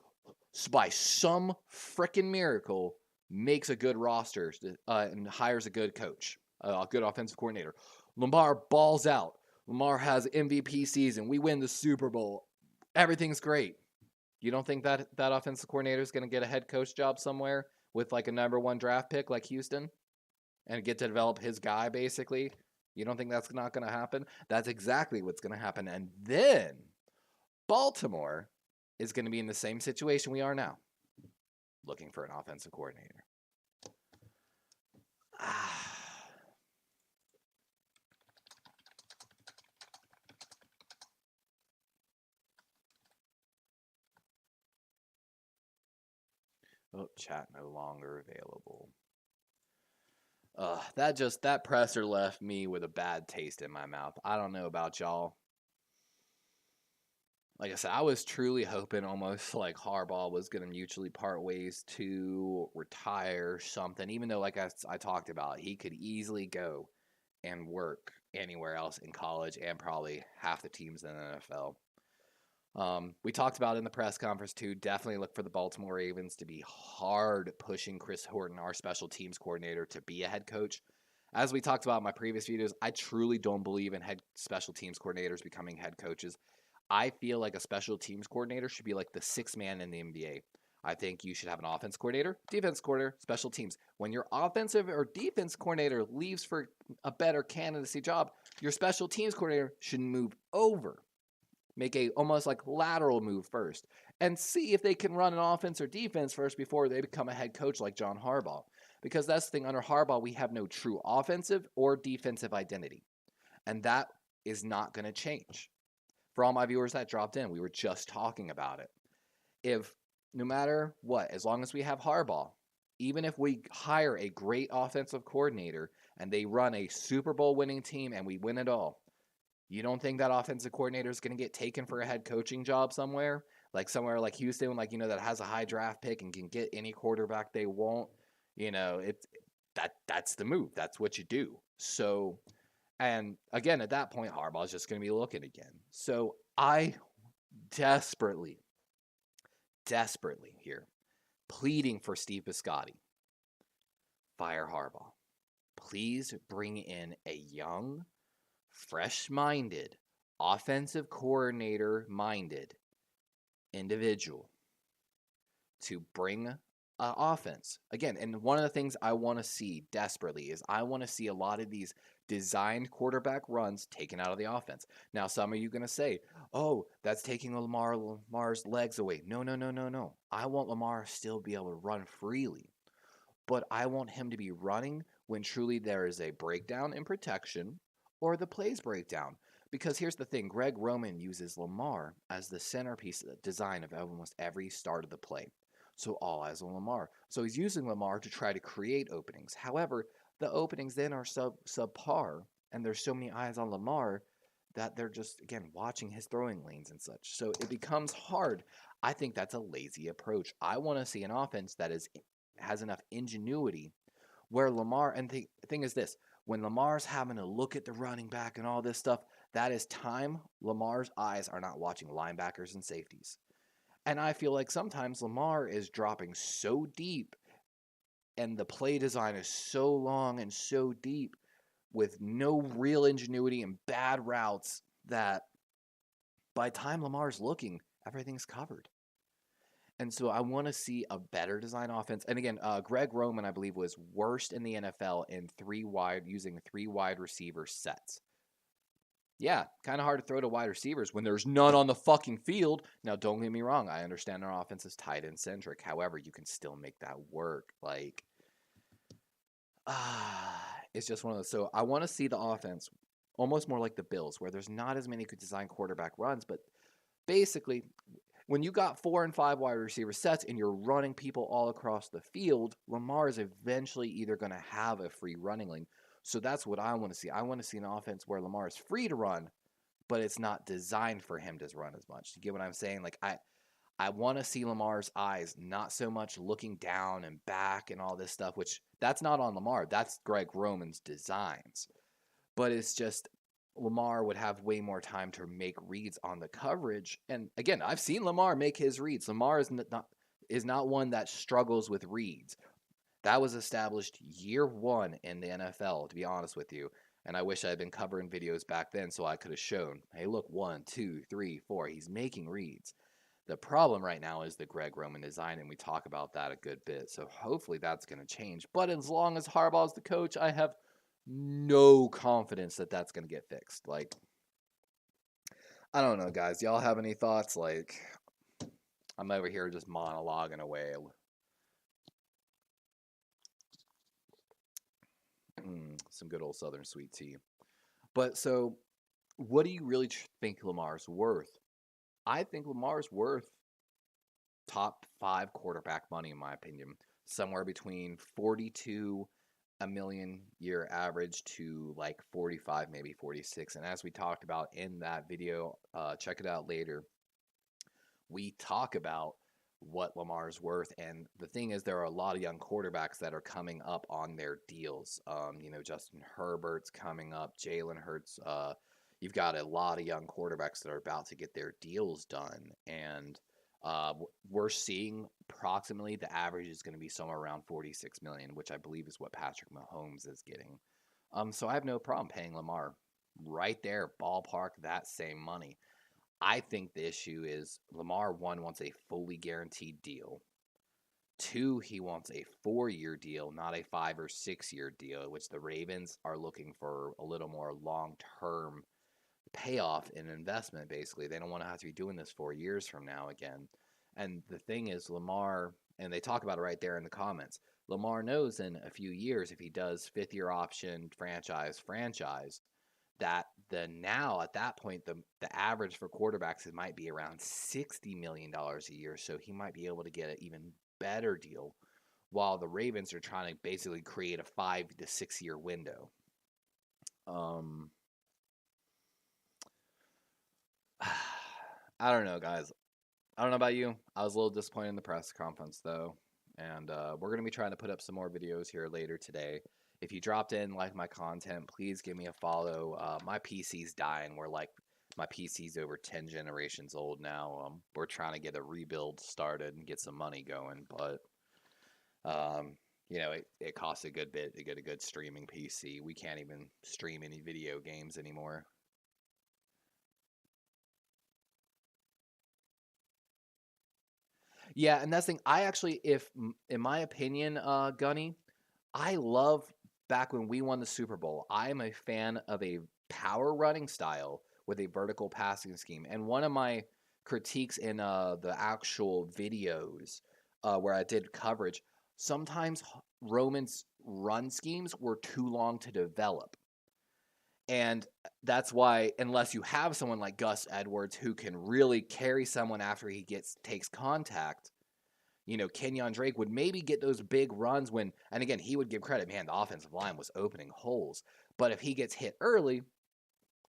by some freaking miracle, makes a good roster and hires a good coach, a good offensive coordinator. Lamar balls out. Lamar has MVP season. We win the Super Bowl. Everything's great. You don't think that offensive coordinator is going to get a head coach job somewhere with like a number 1 draft pick like Houston and get to develop his guy, basically? You don't think that's not going to happen? That's exactly what's going to happen. And then Baltimore is going to be in the same situation we are now, looking for an offensive coordinator. Oh, chat no longer available. That presser left me with a bad taste in my mouth. I don't know about y'all. Like I said, I was truly hoping almost like Harbaugh was going to mutually part ways to retire something, even though, like I talked about, he could easily go and work anywhere else in college and probably half the teams in the NFL. We talked about in the press conference too, definitely look for the Baltimore Ravens to be hard pushing Chris Horton, our special teams coordinator, to be a head coach. As we talked about in my previous videos, I truly don't believe in special teams coordinators becoming head coaches. I feel like a special teams coordinator should be like the 6th man in the NBA. I think you should have an offense coordinator, defense coordinator, special teams. When your offensive or defense coordinator leaves for a better candidacy job, your special teams coordinator should move over. Make a almost like lateral move first and see if they can run an offense or defense first before they become a head coach like John Harbaugh. Because that's the thing, under Harbaugh, we have no true offensive or defensive identity. And that is not going to change. For all my viewers that dropped in, we were just talking about it. If no matter what, as long as we have Harbaugh, even if we hire a great offensive coordinator and they run a Super Bowl winning team and we win it all, you don't think that offensive coordinator is going to get taken for a head coaching job somewhere like Houston, that has a high draft pick and can get any quarterback they want? That's the move. That's what you do. So, and again, at that point, Harbaugh is just going to be looking again. So I desperately here, pleading for Steve Biscotti, fire Harbaugh. Please bring in a young, fresh-minded, offensive coordinator-minded individual to bring offense. Again, and one of the things I want to see desperately is I want to see a lot of these designed quarterback runs taken out of the offense. Now, some of you are going to say, oh, that's taking Lamar's legs away. No. I want Lamar still be able to run freely. But I want him to be running when truly there is a breakdown in protection or the plays breakdown. Because here's the thing, Greg Roman uses Lamar as the centerpiece of the design of almost every start of the play. So all eyes on Lamar. So he's using Lamar to try to create openings. However, the openings then are subpar, and there's so many eyes on Lamar that they're just, again, watching his throwing lanes and such. So it becomes hard. I think that's a lazy approach. I want to see an offense that has enough ingenuity where Lamar, and the thing is this, when Lamar's having to look at the running back and all this stuff, that is time Lamar's eyes are not watching linebackers and safeties. And I feel like sometimes Lamar is dropping so deep and the play design is so long and so deep with no real ingenuity and bad routes that by the time Lamar's looking, everything's covered. And so I want to see a better design offense. And again, Greg Roman, I believe, was worst in the NFL in using 3 wide receiver sets. Yeah, kind of hard to throw to wide receivers when there's none on the fucking field. Now, don't get me wrong. I understand our offense is tight end centric. However, you can still make that work. Like, it's just one of those. So I want to see the offense almost more like the Bills, where there's not as many good design quarterback runs, but basically, when you got 4 and 5 wide receiver sets and you're running people all across the field, Lamar is eventually either going to have a free running lane. So that's what I want to see. I want to see an offense where Lamar is free to run, but it's not designed for him to run as much. You get what I'm saying? Like I want to see Lamar's eyes not so much looking down and back and all this stuff, which that's not on Lamar. That's Greg Roman's designs. But it's just Lamar would have way more time to make reads on the coverage. And again, I've seen Lamar make his reads. Lamar is not one that struggles with reads. That was established year 1 in the NFL, to be honest with you. And I wish I had been covering videos back then so I could have shown, hey, look, 1, 2, 3, 4. He's making reads. The problem right now is the Greg Roman design, and we talk about that a good bit. So hopefully that's going to change. But as long as Harbaugh's the coach, I have no confidence that that's going to get fixed. Like, I don't know, guys. Y'all have any thoughts? Like, I'm over here just monologuing away. Some good old Southern sweet tea. But so, what do you really think Lamar's worth? I think Lamar's worth top 5 quarterback money, in my opinion. Somewhere between 42 a million year average to like 45, maybe 46. And as we talked about in that video, check it out later. We talk about what Lamar's worth. And the thing is, there are a lot of young quarterbacks that are coming up on their deals. Justin Herbert's coming up, Jalen Hurts. You've got a lot of young quarterbacks that are about to get their deals done. And we're seeing approximately the average is going to be somewhere around 46 million, which I believe is what Patrick Mahomes is getting. So I have no problem paying Lamar right there, ballpark that same money. I think the issue is Lamar, 1, wants a fully guaranteed deal. 2, he wants a 4-year deal, not a 5 or 6-year deal, which the Ravens are looking for a little more long-term payoff in investment, basically. They don't want to have to be doing this 4 years from now again. And the thing is, Lamar, and they talk about it right there in the comments, Lamar knows in a few years, if he does 5th-year option, franchise, that now at that point, the average for quarterbacks, it might be around $60 million a year. So he might be able to get an even better deal while the Ravens are trying to basically create a 5 to 6 year window. I don't know, guys. I don't know about you. I was a little disappointed in the press conference, though. And we're going to be trying to put up some more videos here later today. If you dropped in, like my content, please give me a follow. My PC's dying. My PC's over 10 generations old now. We're trying to get a rebuild started and get some money going. But, it costs a good bit to get a good streaming PC. We can't even stream any video games anymore. Yeah, and that's the thing. I actually, in my opinion, Gunny, I love back when we won the Super Bowl. I am a fan of a power running style with a vertical passing scheme. And one of my critiques in the actual videos where I did coverage, sometimes Roman's run schemes were too long to develop. And that's why, unless you have someone like Gus Edwards who can really carry someone after he takes contact, Kenyon Drake would maybe get those big runs when, and again, he would give credit, man, the offensive line was opening holes. But if he gets hit early,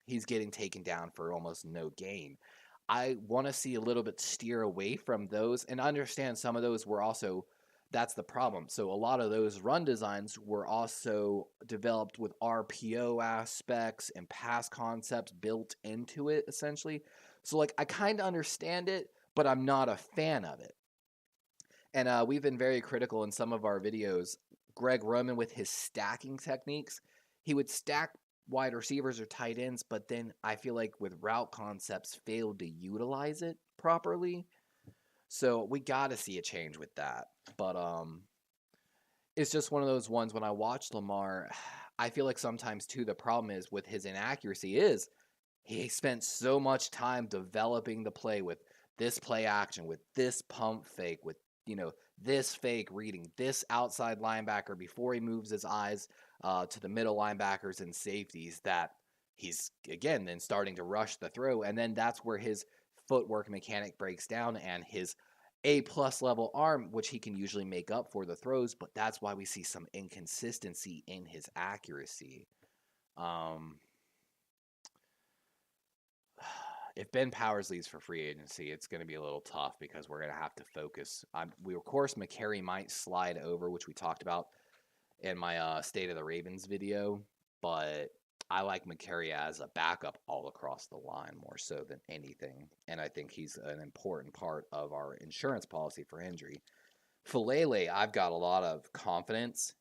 he's getting taken down for almost no gain. I want to see a little bit steer away from those and understand some of those were also That's the problem. So a lot of those run designs were also developed with RPO aspects and pass concepts built into it, essentially. So like I kind of understand it, but I'm not a fan of it. And we've been very critical in some of our videos. Greg Roman with his stacking techniques, he would stack wide receivers or tight ends, but then I feel like with route concepts failed to utilize it properly. So we got to see a change with that. But it's just one of those ones when I watch Lamar, I feel like sometimes too the problem is with his inaccuracy is he spent so much time developing the play with this play action, with this pump fake, with this fake reading, this outside linebacker before he moves his eyes to the middle linebackers and safeties that he's again then starting to rush the throw, and then that's where his footwork mechanic breaks down and his A+ level arm, which he can usually make up for the throws, but that's why we see some inconsistency in his accuracy. Um, if Ben Powers leaves for free agency, it's going to be a little tough because we're going to have to focus. Of course, McCary might slide over, which we talked about in my State of the Ravens video, but I like McCary as a backup all across the line more so than anything, and I think he's an important part of our insurance policy for injury. Falele, I've got a lot of confidence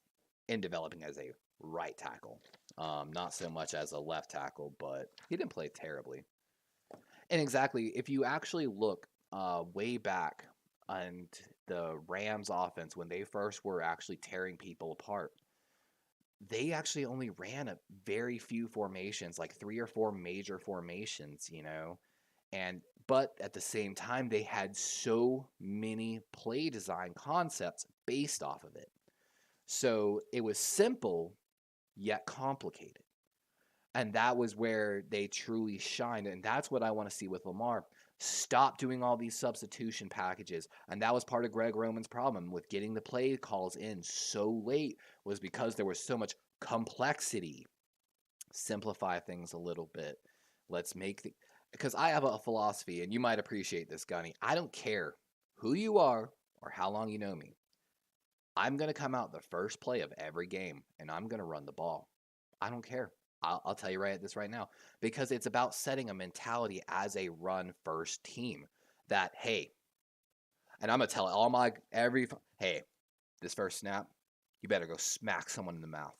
in developing as a right tackle, not so much as a left tackle, but he didn't play terribly. And exactly, if you actually look way back on the Rams offense when they first were actually tearing people apart, they actually only ran a very few formations, like 3 or 4 major formations, and but at the same time they had so many play design concepts based off of it. So it was simple yet complicated. And that was where they truly shined. And that's what I want to see with Lamar. Stop doing all these substitution packages. And that was part of Greg Roman's problem with getting the play calls in so late, was because there was so much complexity. Simplify things a little bit. Let's make the... Because I have a philosophy, and you might appreciate this, Gunny. I don't care who you are or how long you know me. I'm going to come out the first play of every game, and I'm going to run the ball. I don't care. I'll tell you right now, because it's about setting a mentality as a run-first team that, hey, and I'm going to tell hey, this first snap, you better go smack someone in the mouth.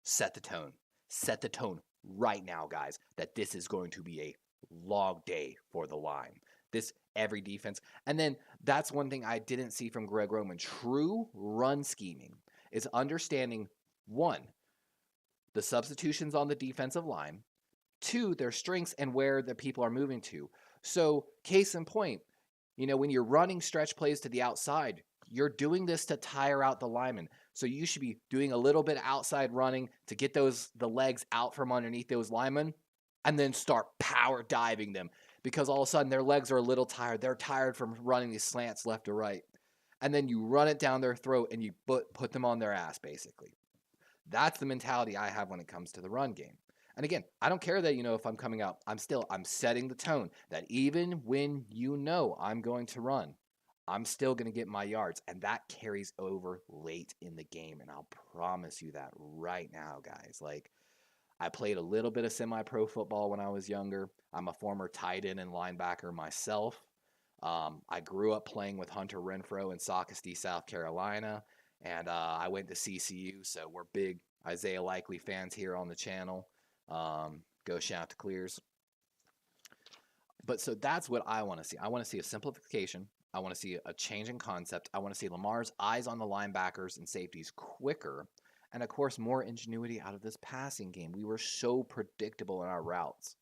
Set the tone. Set the tone right now, guys, that this is going to be a long day for the line. Every defense. And then that's one thing I didn't see from Greg Roman. True run scheming is understanding, one, the substitutions on the defensive line, 2, their strengths and where the people are moving to. So, case in point, when you're running stretch plays to the outside, you're doing this to tire out the lineman. So you should be doing a little bit of outside running to get the legs out from underneath those linemen and then start power diving them, because all of a sudden their legs are a little tired. They're tired from running these slants left to right. And then you run it down their throat and you put them on their ass, basically. That's the mentality I have when it comes to the run game. And again, I don't care that, if I'm coming out, I'm setting the tone that even when I'm going to run, I'm still going to get my yards. And that carries over late in the game. And I'll promise you that right now, guys. Like, I played a little bit of semi-pro football when I was younger. I'm a former tight end and linebacker myself. I grew up playing with Hunter Renfrow in Socastee, South Carolina. And I went to CCU, so we're big Isaiah Likely fans here on the channel. Go Chanticleers. But so that's what I want to see. I want to see a simplification. I want to see a change in concept. I want to see Lamar's eyes on the linebackers and safeties quicker. And, of course, more ingenuity out of this passing game. We were so predictable in our routes.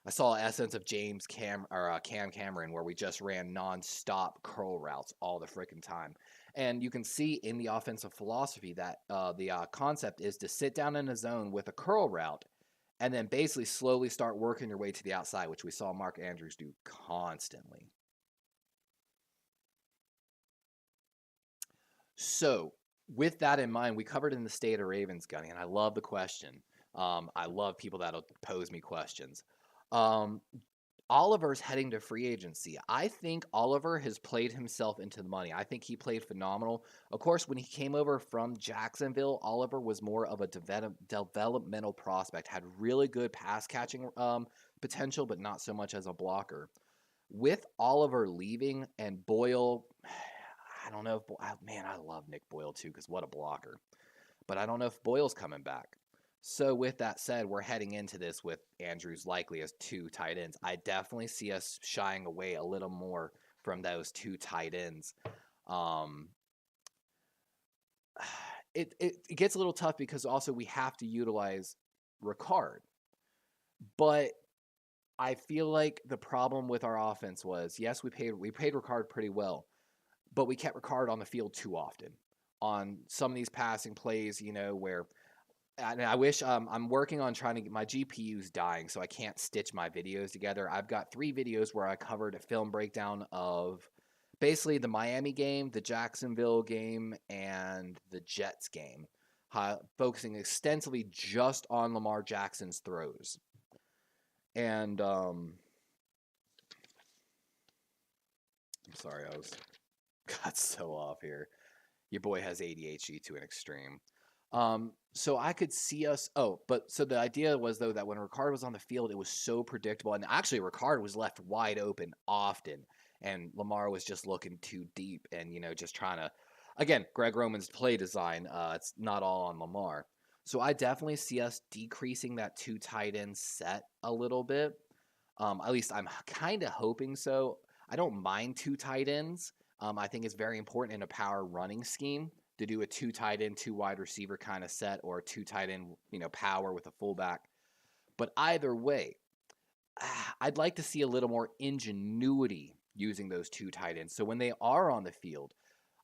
I saw essence of Cam Cameron, where we just ran non-stop curl routes all the freaking time. And you can see in the offensive philosophy that the concept is to sit down in a zone with a curl route and then basically slowly start working your way to the outside, which we saw Mark Andrews do constantly. So with that in mind, we covered in the State of Ravens, Gunny, and I love the question. I love people that'll pose me questions. Oliver's heading to free agency. I think Oliver has played himself into the money. I think he played phenomenal. Of course, when he came over from Jacksonville, Oliver was more of a developmental prospect, had really good pass catching potential, but not so much as a blocker. With Oliver leaving and Boyle, I don't know if man, I love Nick Boyle too because what a blocker. But I don't know if Boyle's coming back. So with that said, we're heading into this with Andrews likely as 2 tight ends. I definitely see us shying away a little more from those 2 tight ends. Um, it gets a little tough because also we have to utilize Ricard. But I feel like the problem with our offense was, yes, we paid Ricard pretty well, but we kept Ricard on the field too often on some of these passing plays, where and I wish I'm working on trying to get my GPU's dying, so I can't stitch my videos together. I've got 3 videos where I covered a film breakdown of basically the Miami game, the Jacksonville game, and the Jets game, focusing extensively just on Lamar Jackson's throws. And I'm sorry, I got so off here. Your boy has ADHD to an extreme. So I could see us. Oh, but so the idea was though that when Ricard was on the field, it was so predictable, and actually Ricard was left wide open often, and Lamar was just looking too deep, and just trying to. Again, Greg Roman's play design. It's not all on Lamar. So I definitely see us decreasing that 2 tight end set a little bit. At least I'm kind of hoping so. I don't mind 2 tight ends. I think it's very important in a power running scheme to do a 2 tight end, 2 wide receiver kind of set, or a 2 tight end, power with a fullback. But either way, I'd like to see a little more ingenuity using those 2 tight ends. So when they are on the field,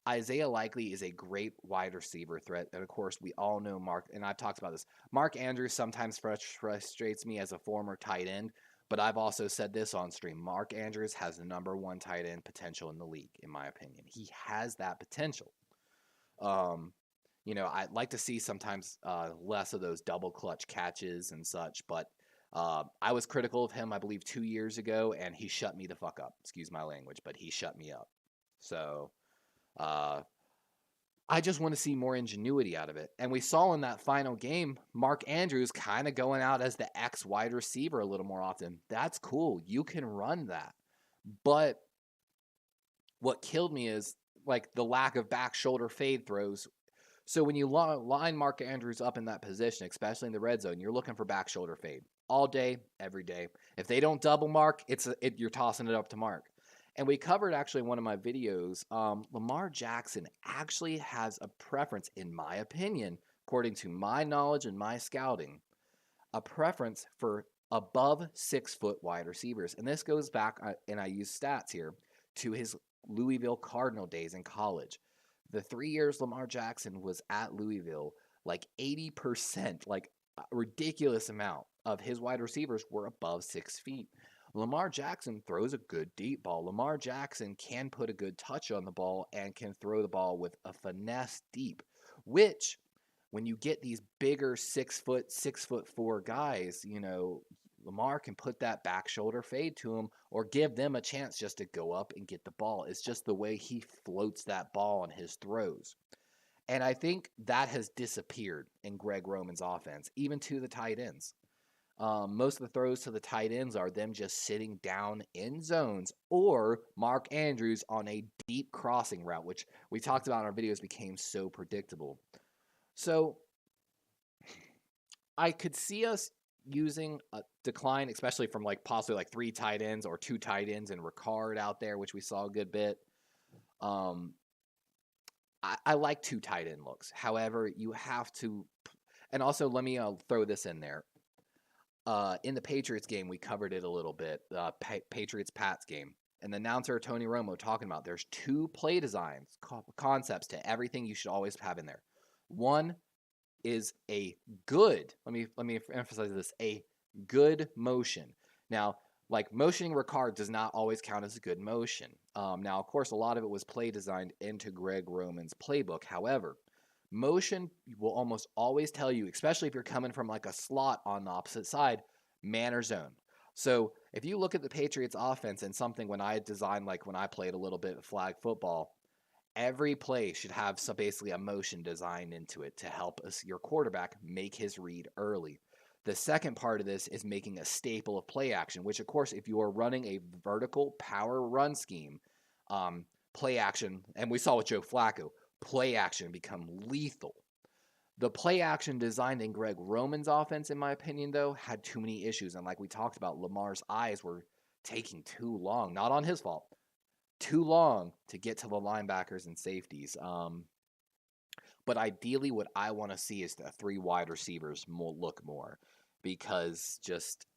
Isaiah Likely is a great wide receiver threat. And of course, we all know Mark, and I've talked about this. Mark Andrews sometimes frustrates me as a former tight end, but I've also said this on stream. Mark Andrews has the #1 tight end potential in the league, in my opinion. He has that potential. I'd like to see sometimes less of those double clutch catches and such, but I was critical of him, I believe, 2 years ago, and he shut me the fuck up. Excuse my language, but he shut me up. So I just want to see more ingenuity out of it. And we saw in that final game, Mark Andrews kind of going out as the X wide receiver a little more often. That's cool. You can run that. But what killed me is like the lack of back shoulder fade throws. So when you line Mark Andrews up in that position, especially in the red zone, you're looking for back shoulder fade all day, every day. If they don't double Mark, you're tossing it up to Mark. And we covered actually in one of my videos, Lamar Jackson actually has a preference, in my opinion, according to my knowledge and my scouting, a preference for above 6-foot wide receivers. And this goes back, and I use stats here, to his Louisville Cardinal days in college. The 3 years Lamar Jackson was at Louisville, like 80%, like a ridiculous amount of his wide receivers were above 6 feet. Lamar Jackson throws a good deep ball. Lamar Jackson can put a good touch on the ball and can throw the ball with a finesse deep, which when you get these bigger 6', 6'4" guys, Lamar can put that back shoulder fade to him or give them a chance just to go up and get the ball. It's just the way he floats that ball in his throws. And I think that has disappeared in Greg Roman's offense, even to the tight ends. Most of the throws to the tight ends are them just sitting down in zones or Mark Andrews on a deep crossing route, which we talked about in our videos became so predictable. So I could see us using a decline, especially from possibly 3 tight ends or 2 tight ends and Ricard out there, which we saw a good bit. I like 2 tight end looks. However, you have to, and also let me throw this in there. In the Patriots game, we covered it a little bit. Patriots-Pats game. And the announcer, Tony Romo, talking about there's 2 play designs, concepts to everything you should always have in there. One is a good, let me emphasize this, a good motion. Now, motioning Ricard does not always count as a good motion. Now, of course, a lot of it was play designed into Greg Roman's playbook. However, motion will almost always tell you, especially if you're coming from a slot on the opposite side, man or zone. So if you look at the Patriots offense and something when I designed, like when I played a little bit of flag football, every play should have some basically a motion designed into it to help us, your quarterback make his read early. The second part of this is making a staple of play action, which of course, if you are running a vertical power run scheme, play action, and we saw with Joe Flacco, play action become lethal. The play action designed in Greg Roman's offense, in my opinion, though, had too many issues. And like we talked about, Lamar's eyes were taking too long, not on his fault, too long to get to the linebackers and safeties. But ideally, what I want to see is the three wide receivers look more, because just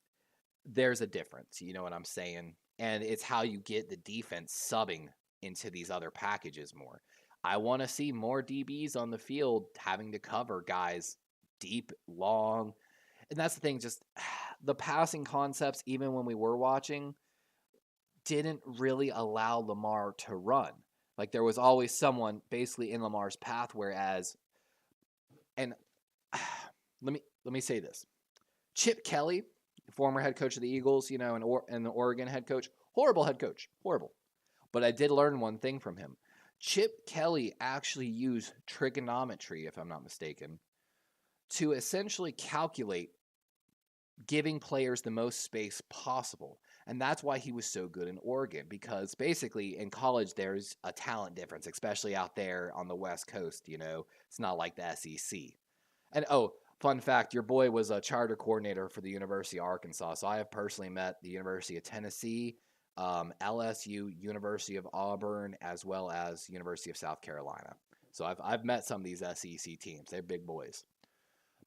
there's a difference. You know what I'm saying? And it's how you get the defense subbing into these other packages more. I want to see more DBs on the field having to cover guys deep, long. And that's the thing, just the passing concepts, even when we were watching, didn't really allow Lamar to run. Like there was always someone basically in Lamar's path, whereas, and let me say this: Chip Kelly, former head coach of the Eagles, you know, and the Oregon head coach, horrible head coach, horrible. But I did learn one thing from him. Chip Kelly actually used trigonometry, if I'm not mistaken, to essentially calculate giving players the most space possible. And that's why he was so good in Oregon, because basically in college there's a talent difference, especially out there on the West Coast, you know. It's not like the SEC. And oh, fun fact, your boy was a charter coordinator for the University of Arkansas. So I have personally met the University of Tennessee, LSU, University of Auburn, as well as University of South Carolina. So I've met some of these SEC teams. They're big boys.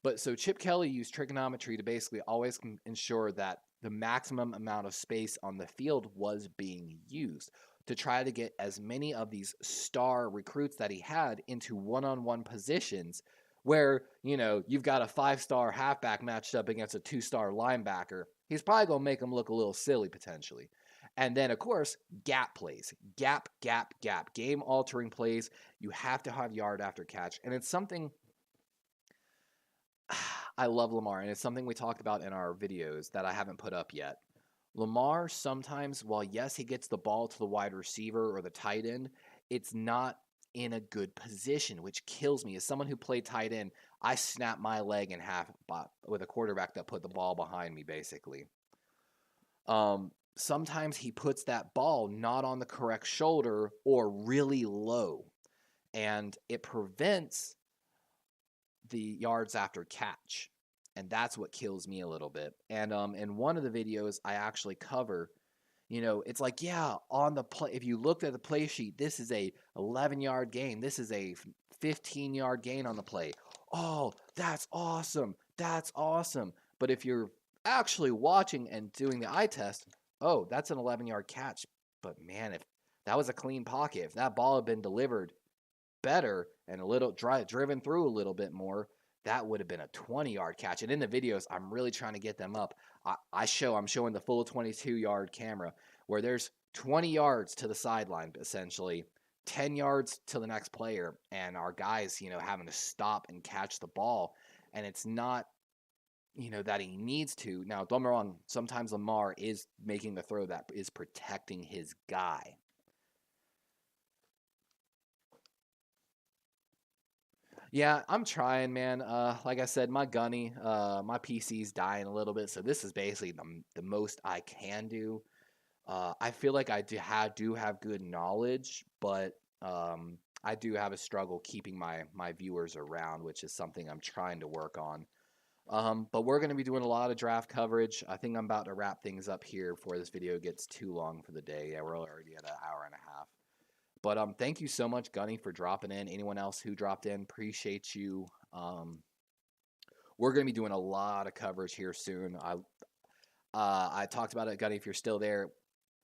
But so Chip Kelly used trigonometry to basically always ensure that the maximum amount of space on the field was being used to try to get as many of these star recruits that he had into one-on-one positions where, you know, you've got a 5-star halfback matched up against a 2-star linebacker. He's probably going to make him look a little silly potentially. And then, of course, gap plays. Gap, gap, gap. Game-altering plays. You have to have yard after catch. And it's something I love Lamar, and it's something we talked about in our videos that I haven't put up yet. Lamar sometimes, while yes, he gets the ball to the wide receiver or the tight end, it's not in a good position, which kills me. As someone who played tight end, I snapped my leg in half with a quarterback that put the ball behind me, basically. Sometimes he puts that ball not on the correct shoulder or really low, and it prevents the yards after catch. And that's what kills me a little bit. And in one of the videos I actually cover, you know, it's like, yeah, on the play, if you looked at the play sheet, this is a 11-yard gain. This is a 15-yard gain on the play. Oh, that's awesome. That's awesome. But if you're actually watching and doing the eye test, oh, that's an 11-yard catch. But man, if that was a clean pocket, if that ball had been delivered better and a little driven through a little bit more, that would have been a 20-yard catch. And in the videos, I'm really trying to get them up. I'm showing the full 22-yard camera where there's 20 yards to the sideline, essentially 10 yards to the next player, and our guys, you know, having to stop and catch the ball. And it's not, you know, that he needs to. Now, don't get me wrong, sometimes Lamar is making the throw that is protecting his guy. Yeah, I'm trying, man. Like I said, my gunny, my PC's dying a little bit, so this is basically the most I can do. I feel like I do have good knowledge, but I do have a struggle keeping my viewers around, which is something I'm trying to work on. But we're going to be doing a lot of draft coverage. I think I'm about to wrap things up here before this video gets too long for the day. Yeah, we're already at an hour and a half. But thank you so much, Gunny, for dropping in. Anyone else who dropped in, appreciate you. We're going to be doing a lot of coverage here soon. I talked about it, Gunny, if you're still there.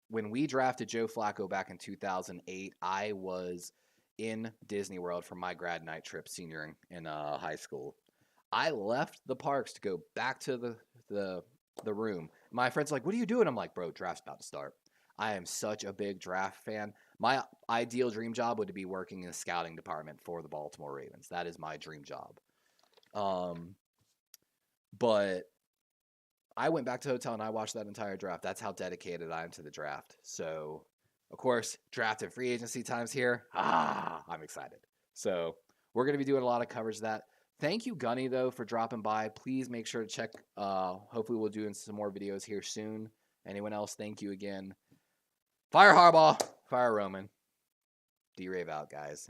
When we drafted Joe Flacco back in 2008, I was in Disney World for my grad night trip senior in high school. I left the parks to go back to the room. My friend's like, "What are you doing?" I'm like, "Bro, draft's about to start." I am such a big draft fan. My ideal dream job would be working in the scouting department for the Baltimore Ravens. That is my dream job. But I went back to the hotel and I watched that entire draft. That's how dedicated I am to the draft. So, of course, draft and free agency times here. I'm excited. So, we're going to be doing a lot of coverage of that. Thank you, Gunny, though, for dropping by. Please make sure to check. Hopefully, we'll do some more videos here soon. Anyone else, thank you again. Fire Harbaugh. Fire Roman. D-Rave out, guys.